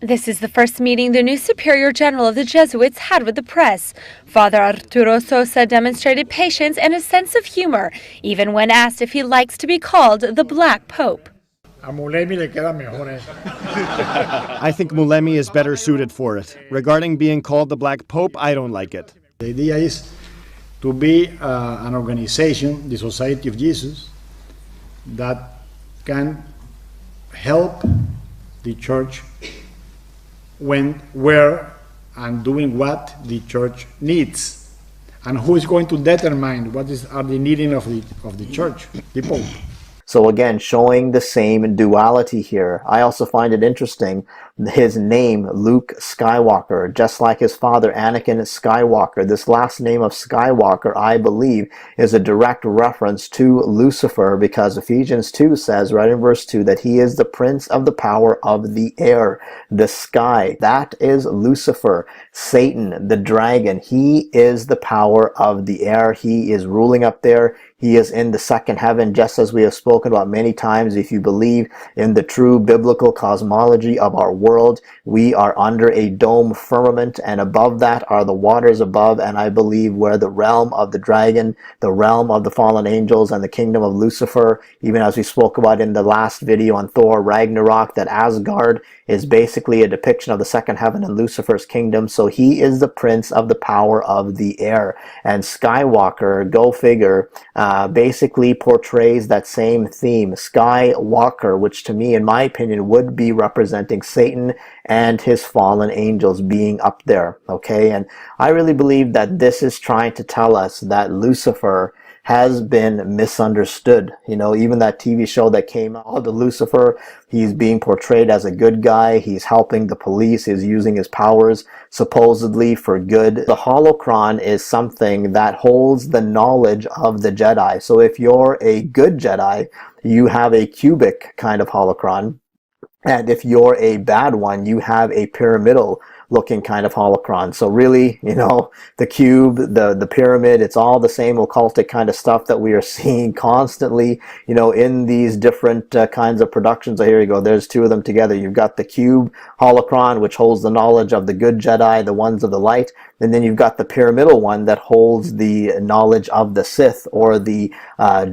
This is the first meeting the new Superior General of the Jesuits had with the press. Father Arturo Sosa demonstrated patience and a sense of humor, even when asked if he likes to be called the Black Pope. I think Mulemi is better suited for it. Regarding being called the Black Pope, I don't like it. The idea is to be an organization, the Society of Jesus, that can help the church when, where, and doing what the church needs. And who is going to determine what are the needing of the church? The Pope. So again, showing the same duality here. I also find it interesting, his name, Luke Skywalker, just like his father, Anakin Skywalker. This last name of Skywalker, I believe, is a direct reference to Lucifer, because Ephesians 2 says, right in verse 2, that he is the prince of the power of the air, the sky. That is Lucifer, Satan, the dragon. He is the power of the air. He is ruling up there. He is in the second heaven, just as we have spoken about many times. If you believe in the true biblical cosmology of our world, we are under a dome firmament, and above that are the waters above, and I believe where the realm of the dragon, the realm of the fallen angels, and the kingdom of Lucifer, even as we spoke about in the last video on Thor Ragnarok, that Asgard is basically a depiction of the second heaven and Lucifer's kingdom. So he is the prince of the power of the air. And Skywalker, go figure, basically portrays that same theme. Skywalker, which to me, in my opinion, would be representing Satan and his fallen angels being up there. Okay, and I really believe that this is trying to tell us that Lucifer has been misunderstood. You know, even that TV show that came out, the Lucifer, he's being portrayed as a good guy. He's helping the police. He's using his powers supposedly for good. The holocron is something that holds the knowledge of the Jedi. So if you're a good Jedi, you have a cubic kind of holocron. And if you're a bad one, you have a pyramidal looking kind of holocron. So really, you know, the cube, the pyramid, it's all the same occultic kind of stuff that we are seeing constantly, you know, in these different kinds of productions. So here you go, there's two of them together. You've got the cube holocron, which holds the knowledge of the good Jedi, the ones of the light, and then you've got the pyramidal one that holds the knowledge of the Sith, or the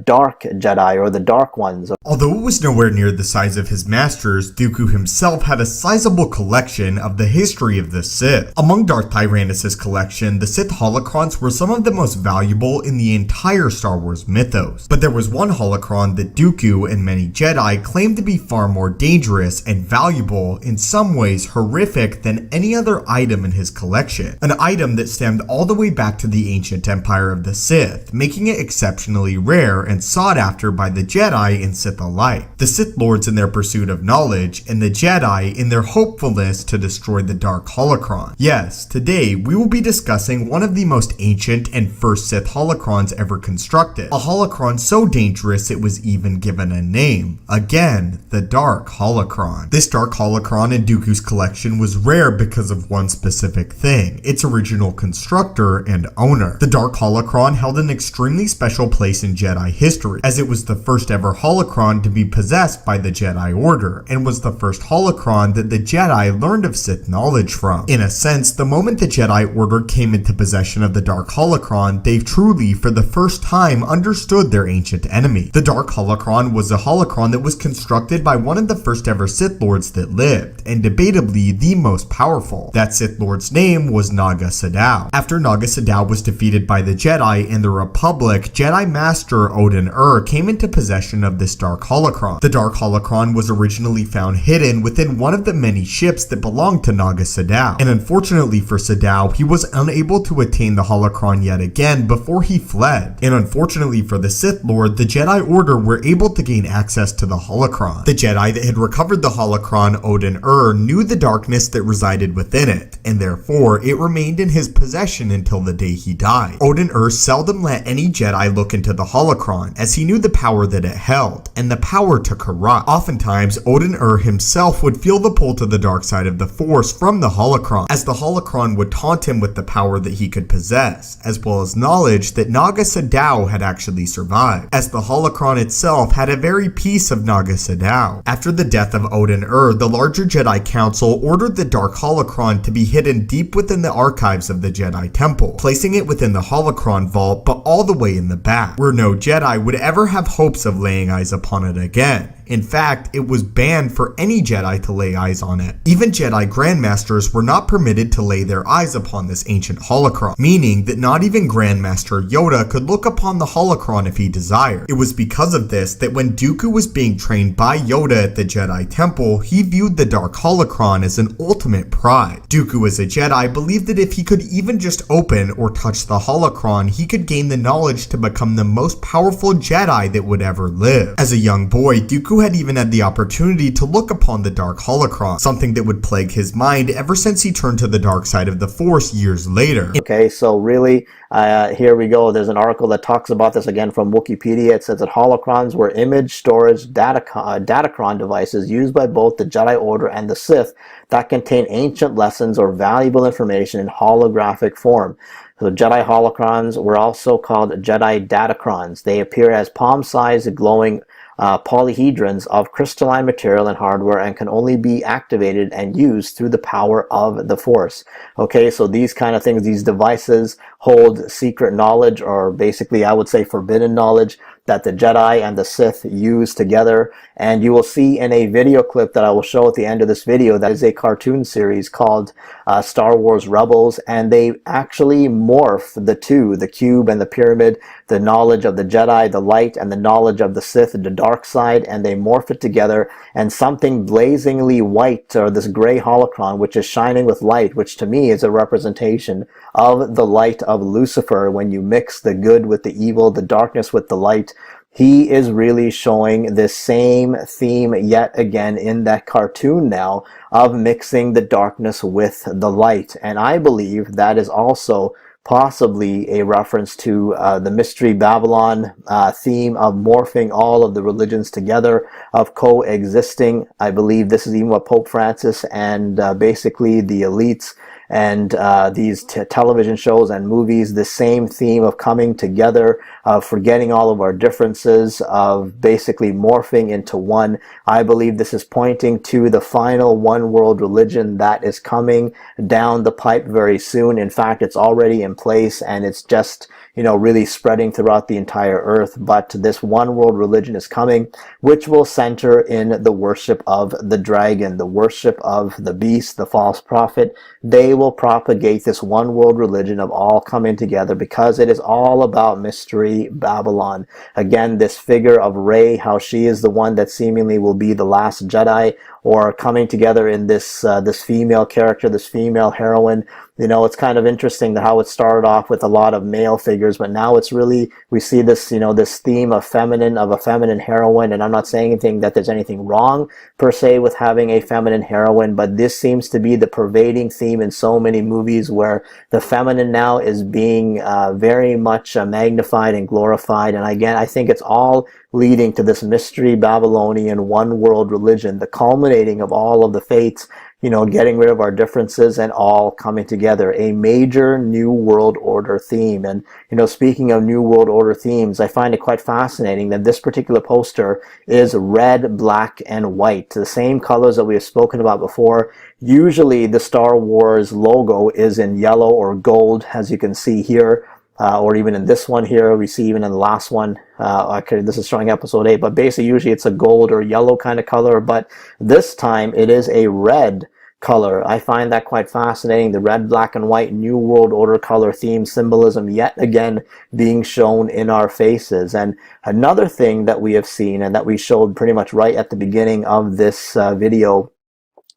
dark Jedi, or the dark ones. Although it was nowhere near the size of his masters, Dooku himself had a sizable collection of the history of the Sith. Among Darth Tyrannus' collection, the Sith holocrons were some of the most valuable in the entire Star Wars mythos. But there was one holocron that Dooku and many Jedi claimed to be far more dangerous and valuable, in some ways horrific, than any other item in his collection. An item that stemmed all the way back to the ancient empire of the Sith, making it exceptionally rare and sought after by the Jedi and Sith alike. The Sith Lords in their pursuit of knowledge, and the Jedi in their hopefulness to destroy the Dark Holocron. Yes, today we will be discussing one of the most ancient and first Sith holocrons ever constructed. A holocron so dangerous it was even given a name. Again, the Dark Holocron. This Dark Holocron in Dooku's collection was rare because of one specific thing: its original constructor and owner. The Dark Holocron held an extremely special place in Jedi history, as it was the first ever holocron to be possessed by the Jedi Order, and was the first holocron that the Jedi learned of Sith knowledge from. In a sense, the moment the Jedi Order came into possession of the Dark Holocron, they truly, for the first time, understood their ancient enemy. The Dark Holocron was a holocron that was constructed by one of the first ever Sith Lords that lived, and debatably the most powerful. That Sith Lord's name was Naga Sadow. After Naga Sadow was defeated by the Jedi in the Republic, Jedi Master Odin came into possession of this Dark Holocron. The Dark Holocron was originally found hidden within one of the many ships that belonged to Naga Sadow, and unfortunately for Sadow, he was unable to attain the Holocron yet again before he fled. And unfortunately for the Sith Lord, the Jedi Order were able to gain access to the Holocron. The Jedi that had recovered the Holocron, Odin knew the darkness that resided within it, and therefore it remained in his possession until the day he died. Odin seldom let any Jedi look into the Holocron, as he knew the power that it held, and the power to corrupt. Oftentimes, Odin himself would feel the pull to the dark side of the Force from the Holocron, as the Holocron would taunt him with the power that he could possess, as well as knowledge that Naga Sadow had actually survived, as the Holocron itself had a very piece of Naga Sadow. After the death of Odin the larger Jedi Council ordered the Dark Holocron to be hidden deep within the archives of the Jedi Temple, placing it within the Holocron Vault, but all the way in the back, where no Jedi would ever have hopes of laying eyes upon it again. In fact, it was banned for any Jedi to lay eyes on it. Even Jedi Grandmasters were not permitted to lay their eyes upon this ancient holocron, meaning that not even Grandmaster Yoda could look upon the holocron if he desired. It was because of this that when Dooku was being trained by Yoda at the Jedi Temple, he viewed the Dark Holocron as an ultimate pride. Dooku as a Jedi believed that if he could even just open or touch the holocron, he could gain the knowledge to become the most powerful Jedi that would ever live. As a young boy, Dooku had even had the opportunity to look upon the Dark Holocron, something that would plague his mind ever since he turned to the dark side of the Force years later. Okay, so really, here we go. There's an article that talks about this again from Wikipedia. It says that holocrons were image storage datacron devices used by both the Jedi Order and the Sith that contain ancient lessons or valuable information in holographic form. So Jedi holocrons were also called Jedi datacrons. They appear as palm-sized glowing polyhedrons of crystalline material and hardware and can only be activated and used through the power of the Force. Okay, so these kind of things, these devices hold secret knowledge, or basically I would say forbidden knowledge, that the Jedi and the Sith use together. And you will see in a video clip that I will show at the end of this video, that is a cartoon series called Star Wars Rebels, and they actually morph the two, the cube and the pyramid, the knowledge of the Jedi, the light, and the knowledge of the Sith, the dark side, and they morph it together, and something blazingly white, or this gray holocron, which is shining with light, which to me is a representation of the light of Lucifer. When you mix the good with the evil, the darkness with the light, he is really showing this same theme yet again in that cartoon now of mixing the darkness with the light. And I believe that is also possibly a reference to the Mystery Babylon theme of morphing all of the religions together, of coexisting. I believe this is even what Pope Francis and basically the elites and these television shows and movies, the same theme of coming together, of forgetting all of our differences, of basically morphing into one. I believe this is pointing to the final one world religion that is coming down the pipe very soon. In fact, it's already in place, and it's just, you know, really spreading throughout the entire earth. But this one world religion is coming, which will center in the worship of the dragon, the worship of the beast, the false prophet. They will propagate this one world religion of all coming together, because it is all about Mystery Babylon. Again, this figure of Rey, how she is the one that seemingly will be the last Jedi, or coming together in this this female character, this female heroine. You know, it's kind of interesting how it started off with a lot of male figures, but now it's really, we see this, you know, this theme of feminine, of a feminine heroine. And I'm not saying anything that there's anything wrong per se with having a feminine heroine, but this seems to be the pervading theme in so many movies, where the feminine now is being very much magnified and glorified. And again, I think it's all leading to this Mystery Babylonian one world religion, the culminating of all of the fates, you know, getting rid of our differences and all coming together. A major New World Order theme. And, you know, speaking of New World Order themes, I find it quite fascinating that this particular poster is red, black, and white, the same colors that we have spoken about before. Usually the Star Wars logo is in yellow or gold, as you can see here. Or even in this one here, we see even in the last one, okay, this is showing episode 8, but basically usually it's a gold or yellow kind of color, but this time it is a red color. I find that quite fascinating. The red, black, and white New World Order color theme symbolism yet again being shown in our faces. And another thing that we have seen and that we showed pretty much right at the beginning of this video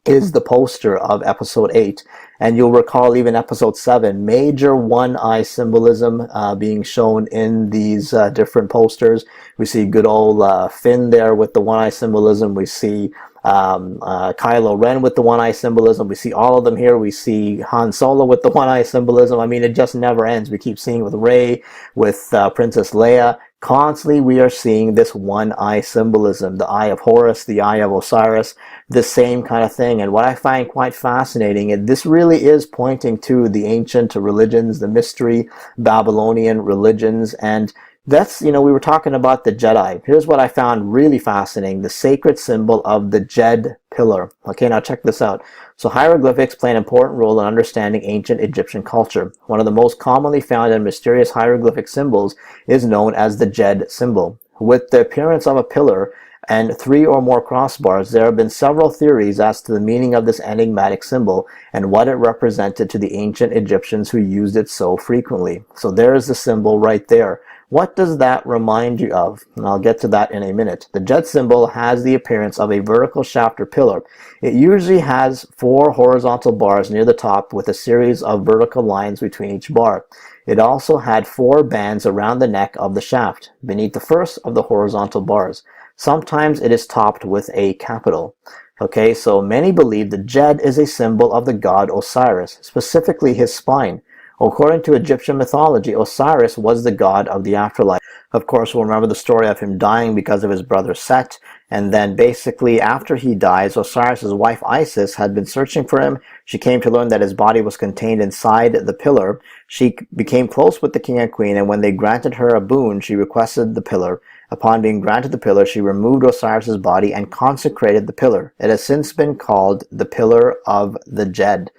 is the poster of episode 8. And you'll recall even episode 7, major one-eye symbolism being shown in these different posters. We see good old Finn there with the one-eye symbolism. We see Kylo Ren with the one-eye symbolism. We see all of them here. We see Han Solo with the one-eye symbolism. I mean, it just never ends. We keep seeing it with Rey, with Princess Leia. Constantly we are seeing this one-eye symbolism, the eye of Horus, the eye of Osiris, the same kind of thing. And what I find quite fascinating, and this really is pointing to the ancient religions, the mystery Babylonian religions. And that's, we were talking about the Jedi. Here's what I found really fascinating, the sacred symbol of the Jed pillar. Okay, now check this out. So hieroglyphics play an important role in understanding ancient Egyptian culture. One of the most commonly found and mysterious hieroglyphic symbols is known as the Jed symbol. With the appearance of a pillar and 3 or more crossbars, there have been several theories as to the meaning of this enigmatic symbol and what it represented to the ancient Egyptians who used it so frequently. So there's the symbol right there. What does that remind you of? And I'll get to that in a minute. The Jed symbol has the appearance of a vertical shaft or pillar. It usually has 4 horizontal bars near the top with a series of vertical lines between each bar. It also had 4 bands around the neck of the shaft, beneath the first of the horizontal bars. Sometimes it is topped with a capital. Okay, so many believe the Jed is a symbol of the god Osiris, specifically his spine. According to Egyptian mythology, Osiris was the god of the afterlife. Of course, we'll remember the story of him dying because of his brother Set, and then basically after he dies, Osiris's wife Isis had been searching for him. She came to learn that his body was contained inside the pillar. She became close with the king and queen, and when they granted her a boon, she requested the pillar. Upon being granted the pillar, she removed Osiris's body and consecrated the pillar. It has since been called the Pillar of the Jed.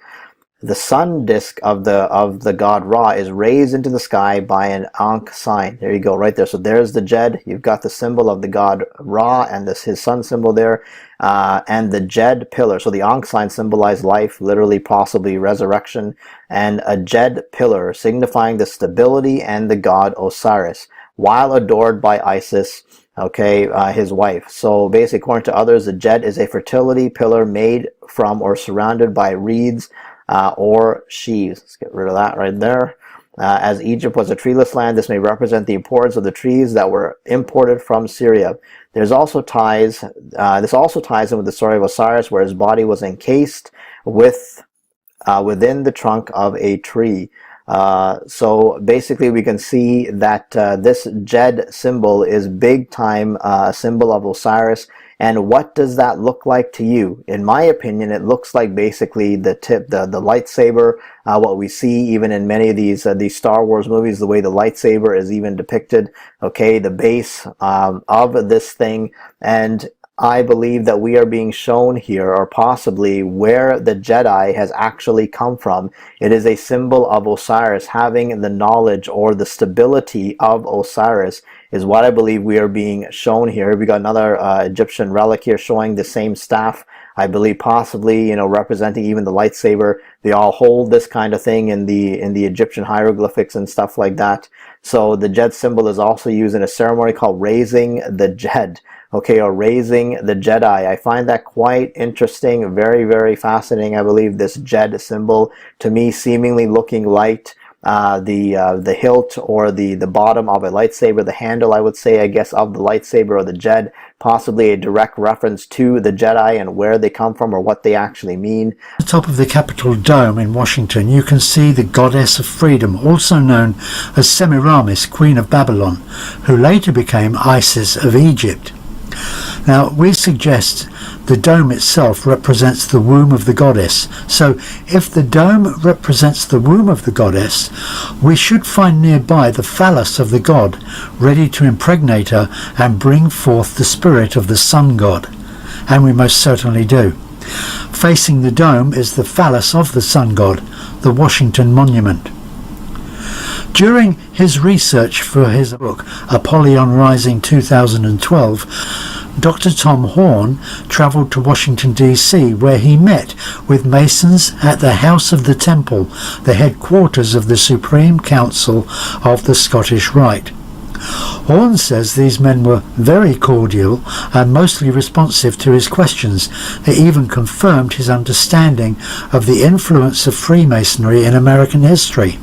The sun disk of the god Ra is raised into the sky by an Ankh sign. There you go, right there. So there's the Jed. You've got the symbol of the god Ra and his sun symbol there, and the Jed pillar. So the Ankh sign symbolized life, literally, possibly resurrection, and a Jed pillar signifying the stability and the god Osiris, while adored by Isis, okay, his wife. So basically, according to others, the Jed is a fertility pillar made from or surrounded by reeds or sheaves. Let's get rid of that right there. As Egypt was a treeless land, this may represent the importance of the trees that were imported from Syria. This also ties in with the story of Osiris, where his body was encased within the trunk of a tree. So basically we can see that this Jed symbol is big time a symbol of Osiris. And what does that look like to you? In my opinion, it looks like basically the lightsaber, what we see even in many of these Star Wars movies, the way the lightsaber is even depicted, okay, the base of this thing. And I believe that we are being shown here, or possibly where the Jedi has actually come from. It is a symbol of Osiris. Having the knowledge or the stability of Osiris is what I believe we are being shown here. We got another Egyptian relic here showing the same staff. I believe possibly, representing even the lightsaber. They all hold this kind of thing in the Egyptian hieroglyphics and stuff like that. So the Jed symbol is also used in a ceremony called raising the Jed. Okay, or raising the Jedi. I find that quite interesting, very, very fascinating. I believe this Jed symbol, to me, seemingly looking like the hilt or the bottom of a lightsaber, the handle, I would say, I guess, of the lightsaber or the Jed, possibly a direct reference to the Jedi and where they come from or what they actually mean. At the top of the Capitol Dome in Washington, you can see the goddess of freedom, also known as Semiramis, Queen of Babylon, who later became Isis of Egypt. Now, we suggest the dome itself represents the womb of the goddess. So, if the dome represents the womb of the goddess, we should find nearby the phallus of the god, ready to impregnate her and bring forth the spirit of the sun god. And we most certainly do. Facing the dome is the phallus of the sun god, the Washington Monument. During his research for his book, Apollyon Rising 2012, Dr. Tom Horn traveled to Washington, D.C., where he met with Masons at the House of the Temple, the headquarters of the Supreme Council of the Scottish Rite. Horn says these men were very cordial and mostly responsive to his questions. They even confirmed his understanding of the influence of Freemasonry in American history.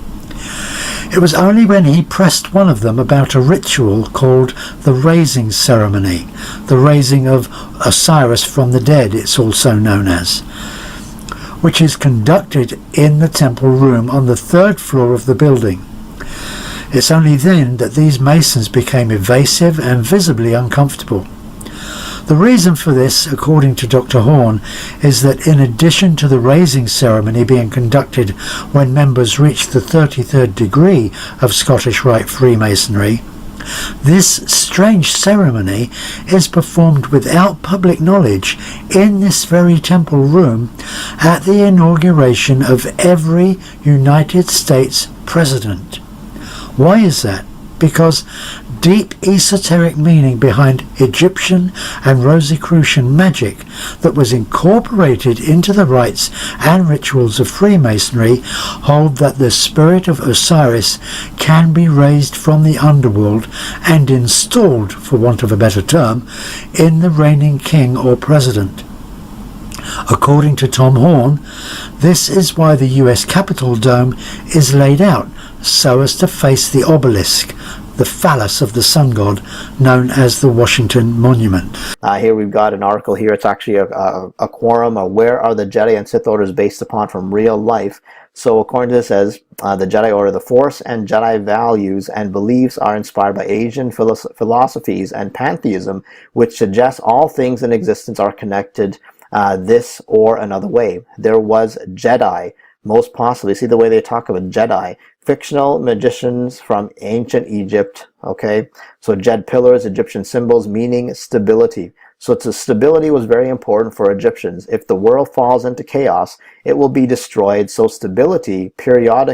It was only when he pressed one of them about a ritual called the raising ceremony, the raising of Osiris from the dead, it's also known as, which is conducted in the temple room on the 3rd floor of the building. It's only then that these Masons became evasive and visibly uncomfortable. The reason for this, according to Dr. Horn, is that in addition to the raising ceremony being conducted when members reach the 33rd degree of Scottish Rite Freemasonry, this strange ceremony is performed without public knowledge in this very temple room at the inauguration of every United States president. Why is that? Because deep esoteric meaning behind Egyptian and Rosicrucian magic that was incorporated into the rites and rituals of Freemasonry hold that the spirit of Osiris can be raised from the underworld and installed, for want of a better term, in the reigning king or president. According to Tom Horn, this is why the US Capitol dome is laid out so as to face the obelisk, the phallus of the sun god, known as the Washington Monument. Here we've got an article here. It's actually a quorum, or where are the Jedi and Sith orders based upon from real life. So according to this, says the Jedi Order, the Force and Jedi values and beliefs are inspired by Asian philosophies and pantheism, which suggests all things in existence are connected this or another way. There was Jedi, most possibly. See the way they talk about Jedi. Fictional magicians from ancient Egypt, okay? So Jed pillars, Egyptian symbols, meaning stability. So stability was very important for Egyptians. If the world falls into chaos, it will be destroyed. So stability, periodicity,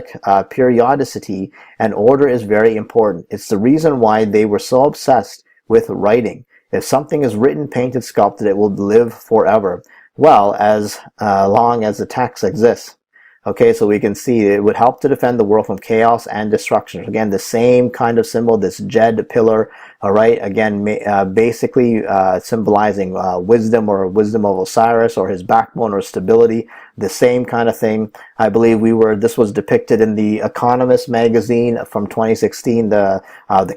and order is very important. It's the reason why they were so obsessed with writing. If something is written, painted, sculpted, it will live forever. Well, as long as the text exists. Okay, so we can see it would help to defend the world from chaos and destruction. Again, the same kind of symbol, this Jed pillar, all right, again, basically symbolizing wisdom, or wisdom of Osiris, or his backbone, or stability, the same kind of thing. I believe this was depicted in the Economist magazine from 2016, the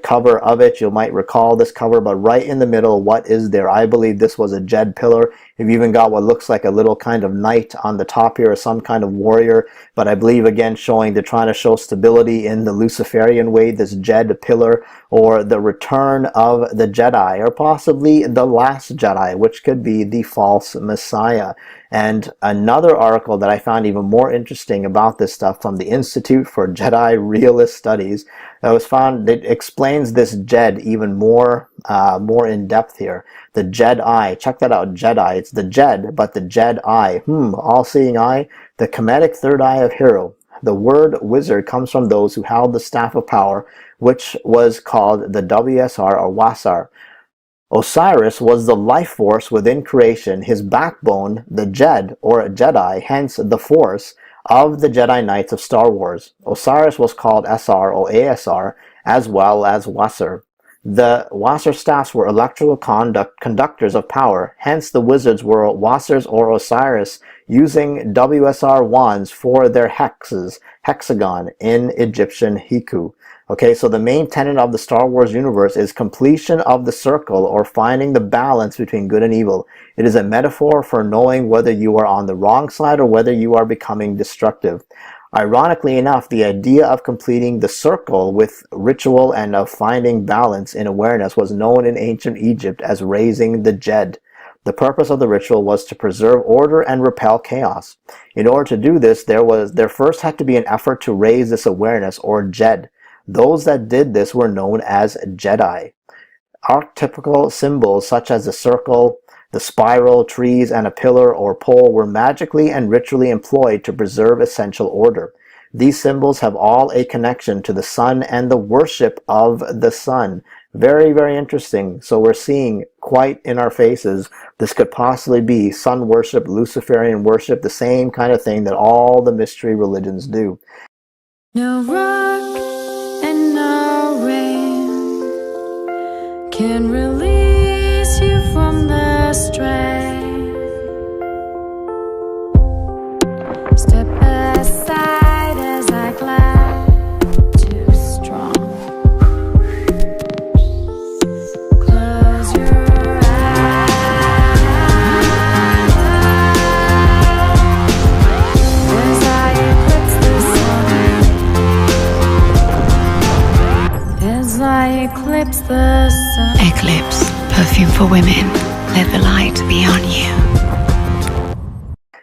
cover of it. You might recall this cover, but right in the middle, what is there? I believe this was a Jed pillar. You've even got what looks like a little kind of knight on the top here, or some kind of warrior, but I believe, again, they're trying to show stability in the Luciferian way, this Jed pillar, or the return of the Jedi, or possibly the last Jedi, which could be the false Messiah. And another article that I found even more interesting about this stuff from the Institute for Jedi Realist Studies that was found, it explains this Jed even more in depth here. The Jed eye, check that out, Jedi. It's the Jed, but the Jed eye, all-seeing eye, the Kemetic third eye of Hero. The word wizard comes from those who held the staff of power, which was called the WSR or Wasar. Osiris was the life force within creation, his backbone, the Jed or Jedi, hence the force of the Jedi Knights of Star Wars. Osiris was called SR or ASR, as well as Wasar. The Wasar staffs were electrical conductors of power, hence the wizards were Wasars or Osiris, using WSR wands for their hexagon in Egyptian Hiku. Okay, so the main tenet of the Star Wars universe is completion of the circle, or finding the balance between good and evil. It is a metaphor for knowing whether you are on the wrong side or whether you are becoming destructive. Ironically enough, the idea of completing the circle with ritual and of finding balance in awareness was known in ancient Egypt as raising the Jed. The purpose of the ritual was to preserve order and repel chaos. In order to do this, there first had to be an effort to raise this awareness, or Jed. Those that did this were known as Jedi. Archetypical symbols such as the circle, the spiral, trees, and a pillar or pole were magically and ritually employed to preserve essential order. These symbols have all a connection to the sun and the worship of the sun. Very, very interesting. So we're seeing quite in our faces, this could possibly be sun worship, Luciferian worship, the same kind of thing that all the mystery religions do. No rock and no rain can release you from the strain. Step aside as I glide too strong. Close your eyes as I eclipse the sun. As I eclipse the sun. Eclipse, perfume for women. Let the light be on you.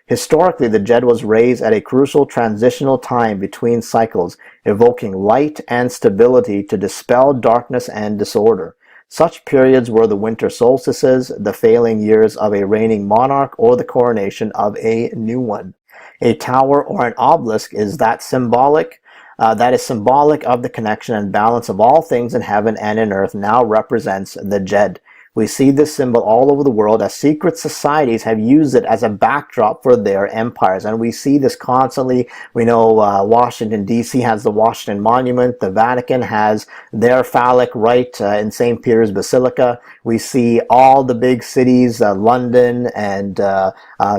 Historically, the Jed was raised at a crucial transitional time between cycles, evoking light and stability to dispel darkness and disorder. Such periods were the winter solstices, the failing years of a reigning monarch, or the coronation of a new one. A tower or an obelisk is that symbolic of the connection and balance of all things in heaven and in earth, now represents the Jed. We see this symbol all over the world as secret societies have used it as a backdrop for their empires. And we see this constantly. We know Washington, D.C. has the Washington Monument. The Vatican has their phallic right in St. Peter's Basilica. We see all the big cities, London and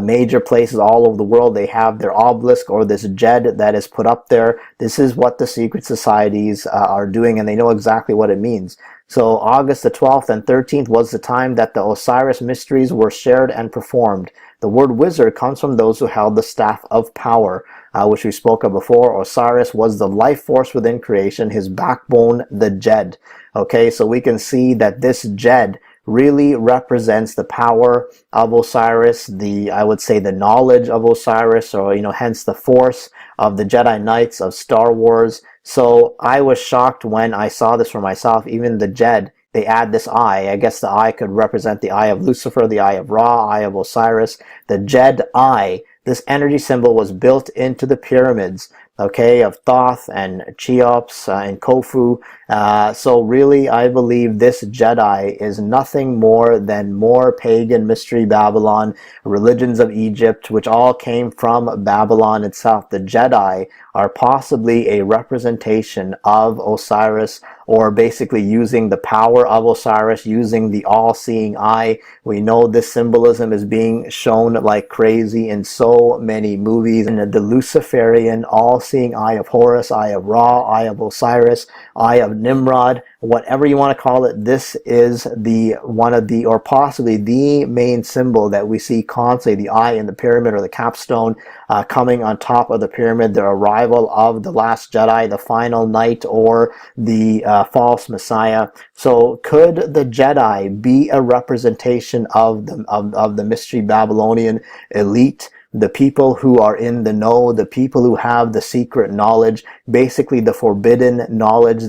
major places all over the world. They have their obelisk or this Jed that is put up there. This is what the secret societies are doing, and they know exactly what it means. So August the 12th and 13th was the time that the Osiris mysteries were shared and performed. The word wizard comes from those who held the staff of power, which we spoke of before. Osiris was the life force within creation, his backbone, the Jed. Okay, so we can see that this Jed really represents the power of Osiris, I would say the knowledge of Osiris, or, hence the force of the Jedi Knights of Star Wars. So I was shocked when I saw this for myself. Even the Jed, they add this eye. I guess the eye could represent the eye of Lucifer, the eye of Ra, eye of Osiris. The Jed eye, this energy symbol was built into the pyramids, okay, of Thoth and Cheops and Khufu. So really, I believe this Jedi is nothing more than more pagan mystery Babylon, religions of Egypt, which all came from Babylon itself. The Jedi are possibly a representation of Osiris, or basically using the power of Osiris, using the all-seeing eye. We know this symbolism is being shown like crazy in so many movies. And the Luciferian all-seeing eye of Horus, eye of Ra, eye of Osiris, eye of Nimrod, whatever you want to call it, this is or possibly the main symbol that we see constantly, the eye in the pyramid or the capstone coming on top of the pyramid, the arrival of the last Jedi, the final knight, or the false Messiah. So could the Jedi be a representation of the mystery Babylonian elite? The people who are in the know, the people who have the secret knowledge, basically the forbidden knowledge.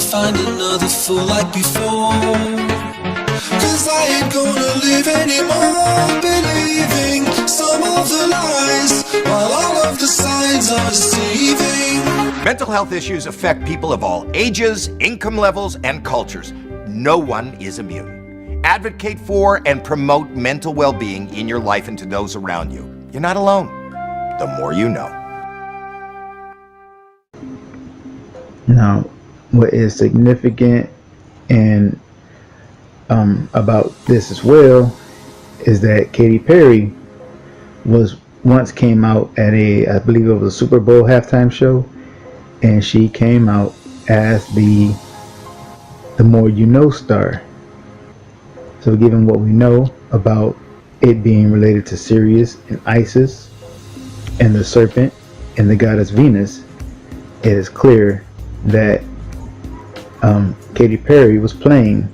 Find another fool like before, 'cause I ain't gonna live anymore believing some of the lies while all of the signs are deceiving. Mental health issues affect people of all ages, income levels, and cultures. No one is immune. Advocate for and promote mental well-being in your life and to those around you. You're not alone. The more you know. Now, what is significant and about this as well is that Katy Perry was once came out at I believe it was a Super Bowl halftime show, and she came out as the More You Know star. So given what we know about it being related to Sirius and Isis and the serpent and the goddess Venus, it is clear that Katy Perry was playing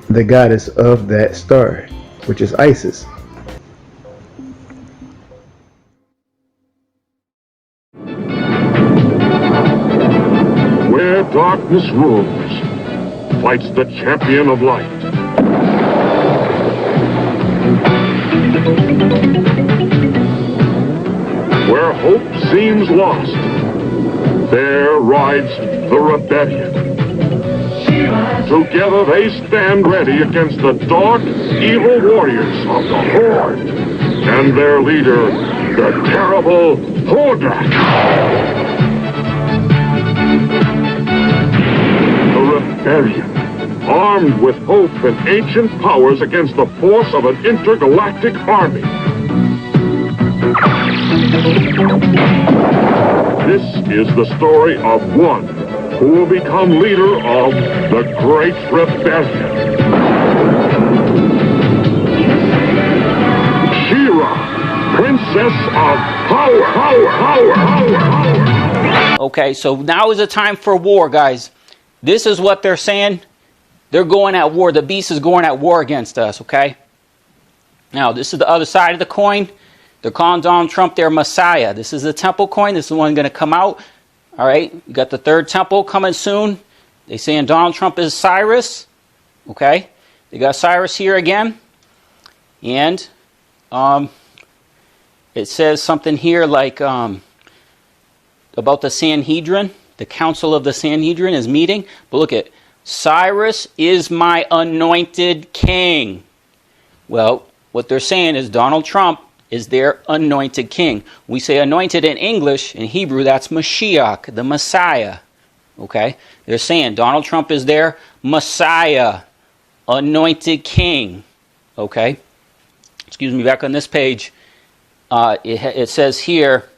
the goddess of that star, which is Isis. Where darkness rules, fights the champion of light. Where hope seems lost, there rides the rebellion. Together they stand ready against the dark, evil warriors of the Horde and their leader, the terrible Hordak. The rebellion, armed with hope and ancient powers against the force of an intergalactic army. This is the story of one who will become leader of the Great Rebellion. She-Ra, Princess of Power. Okay, so now is the time for war, guys. This is what they're saying. They're going at war. The beast is going at war against us, okay? Now, this is the other side of the coin. They're calling Donald Trump their Messiah. This is the temple coin. This is the one going to come out. All right, you got the third temple coming soon. They saying Donald Trump is Cyrus. Okay, they got Cyrus here again. And it says something here like about the Sanhedrin. The council of the Sanhedrin is meeting. But look at Cyrus is my anointed king. Well, what they're saying is Donald Trump is their anointed king. We say anointed in English. In Hebrew, that's Mashiach, the Messiah. Okay? They're saying Donald Trump is their Messiah, anointed king. Okay? Excuse me, back on this page, it says here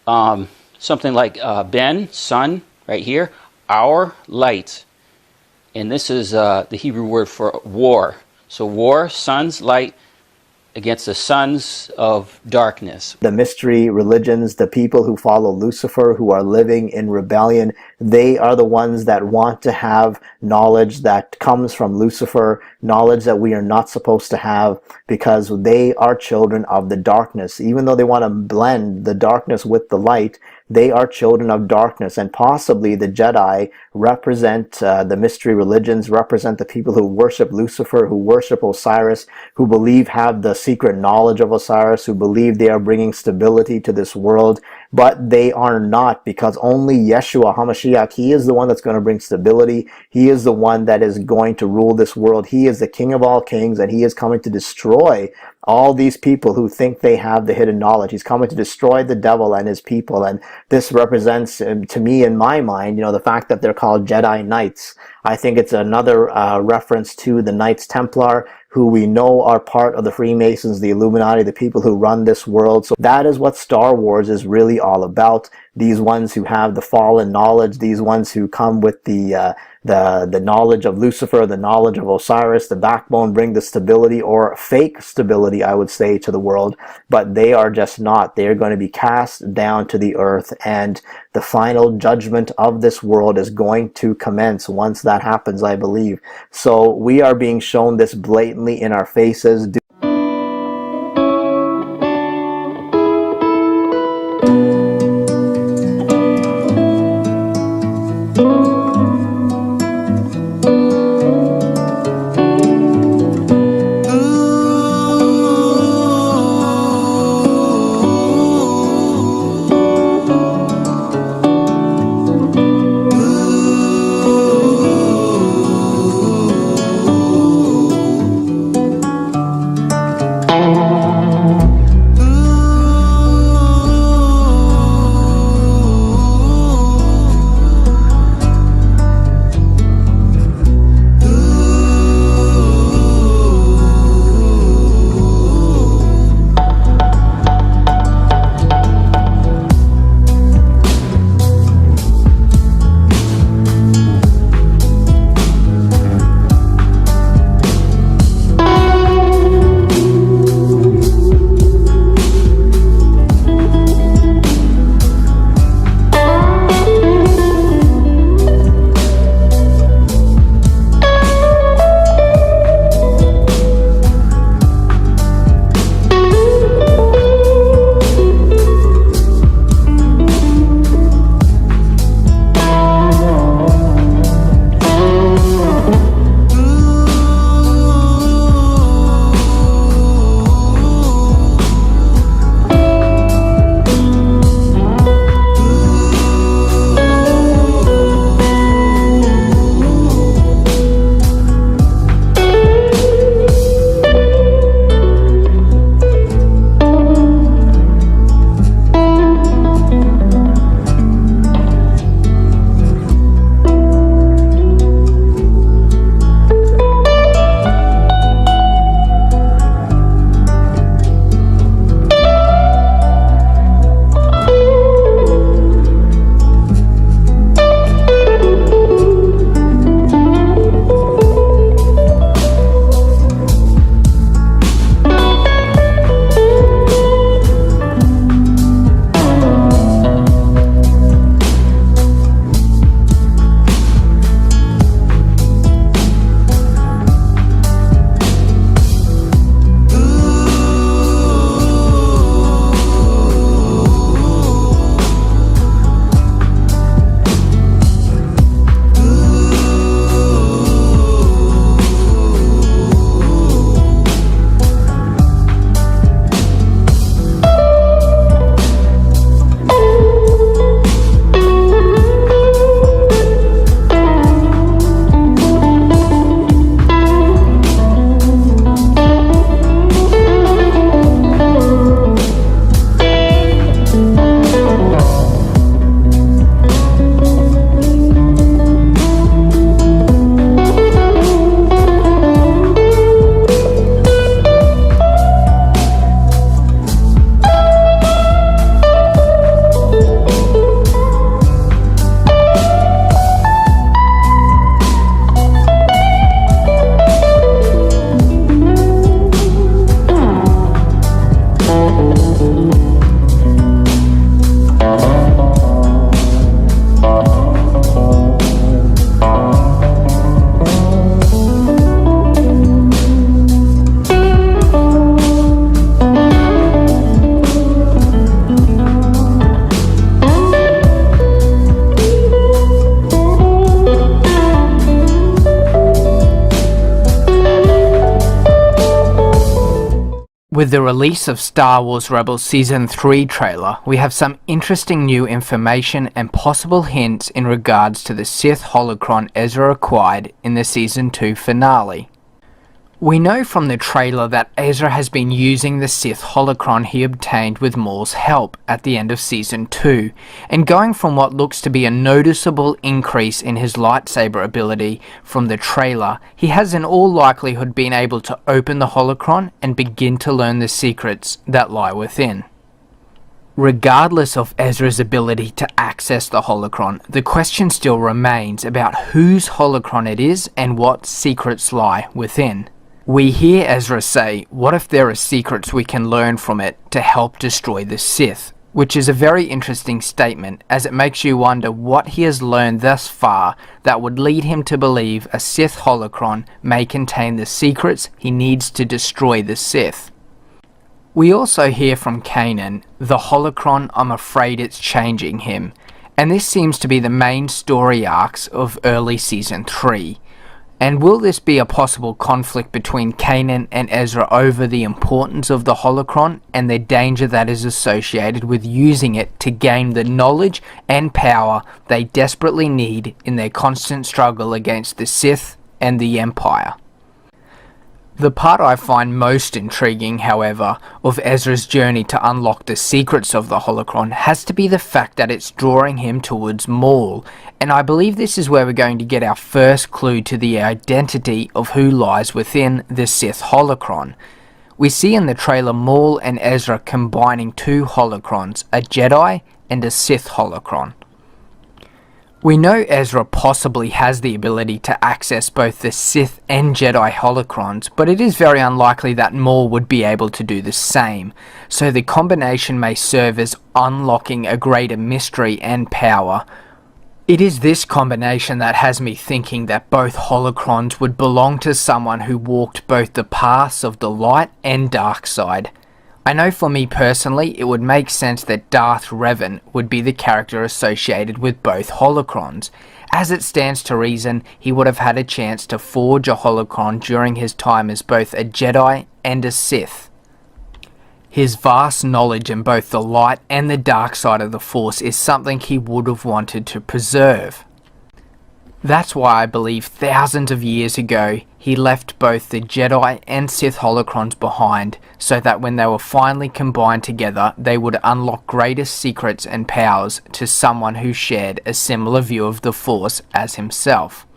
something like Ben, son, right here, our light. And this is the Hebrew word for war. So war, sons, light, against the sons of darkness. The mystery religions, the people who follow Lucifer, who are living in rebellion, they are the ones that want to have knowledge that comes from Lucifer, knowledge that we are not supposed to have, because they are children of the darkness. Even though they want to blend the darkness with the light, they are children of darkness, and possibly the Jedi represent the mystery religions, represent the people who worship Lucifer, who worship Osiris, who believe have the secret knowledge of Osiris, who believe they are bringing stability to this world, but they are not, because only Yeshua HaMashiach, he is the one that's going to bring stability. He is the one that is going to rule this world. He is the King of all kings, and he is coming to destroy all these people who think they have the hidden knowledge. He's coming to destroy the devil and his people. And this represents, to me, in my mind, the fact that they're called Jedi Knights. I think it's another reference to the Knights Templar, who we know are part of the Freemasons, the Illuminati, the people who run this world. So that is what Star Wars is really all about. These ones who have the fallen knowledge, these ones who come with the knowledge of Lucifer, the knowledge of Osiris, the backbone, bring the stability, or fake stability, I would say, to the world. But they are just not. They are going to be cast down to the earth, and the final judgment of this world is going to commence once that happens, I believe. So we are being shown this blatantly in our faces. With the release of Star Wars Rebels Season 3 trailer, we have some interesting new information and possible hints in regards to the Sith holocron Ezra acquired in the Season 2 finale. We know from the trailer that Ezra has been using the Sith holocron he obtained with Maul's help at the end of Season 2, and going from what looks to be a noticeable increase in his lightsaber ability from the trailer, he has in all likelihood been able to open the holocron and begin to learn the secrets that lie within. Regardless of Ezra's ability to access the holocron, the question still remains about whose holocron it is and what secrets lie within. We hear Ezra say, what if there are secrets we can learn from it to help destroy the Sith? Which is a very interesting statement, as it makes you wonder what he has learned thus far that would lead him to believe a Sith holocron may contain the secrets he needs to destroy the Sith. We also hear from Kanan, the holocron, I'm afraid it's changing him, and this seems to be the main story arcs of early Season 3. And will this be a possible conflict between Kanan and Ezra over the importance of the holocron and the danger that is associated with using it to gain the knowledge and power they desperately need in their constant struggle against the Sith and the Empire? The part I find most intriguing, however, of Ezra's journey to unlock the secrets of the holocron has to be the fact that it's drawing him towards Maul, and I believe this is where we're going to get our first clue to the identity of who lies within the Sith holocron. We see in the trailer Maul and Ezra combining two holocrons, a Jedi and a Sith holocron. We know Ezra possibly has the ability to access both the Sith and Jedi holocrons, but it is very unlikely that Maul would be able to do the same, so the combination may serve as unlocking a greater mystery and power. It is this combination that has me thinking that both holocrons would belong to someone who walked both the paths of the light and dark side. I know for me personally, it would make sense that Darth Revan would be the character associated with both holocrons. As it stands to reason, he would have had a chance to forge a holocron during his time as both a Jedi and a Sith. His vast knowledge in both the light and the dark side of the Force is something he would have wanted to preserve. That's why I believe thousands of years ago he left both the Jedi and Sith holocrons behind, so that when they were finally combined together they would unlock greater secrets and powers to someone who shared a similar view of the Force as himself.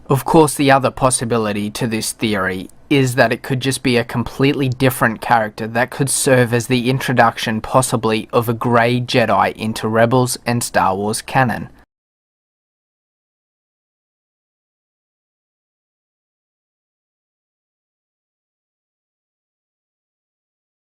Of course, the other possibility to this theory is that it could just be a completely different character that could serve as the introduction possibly of a grey Jedi into Rebels and Star Wars canon.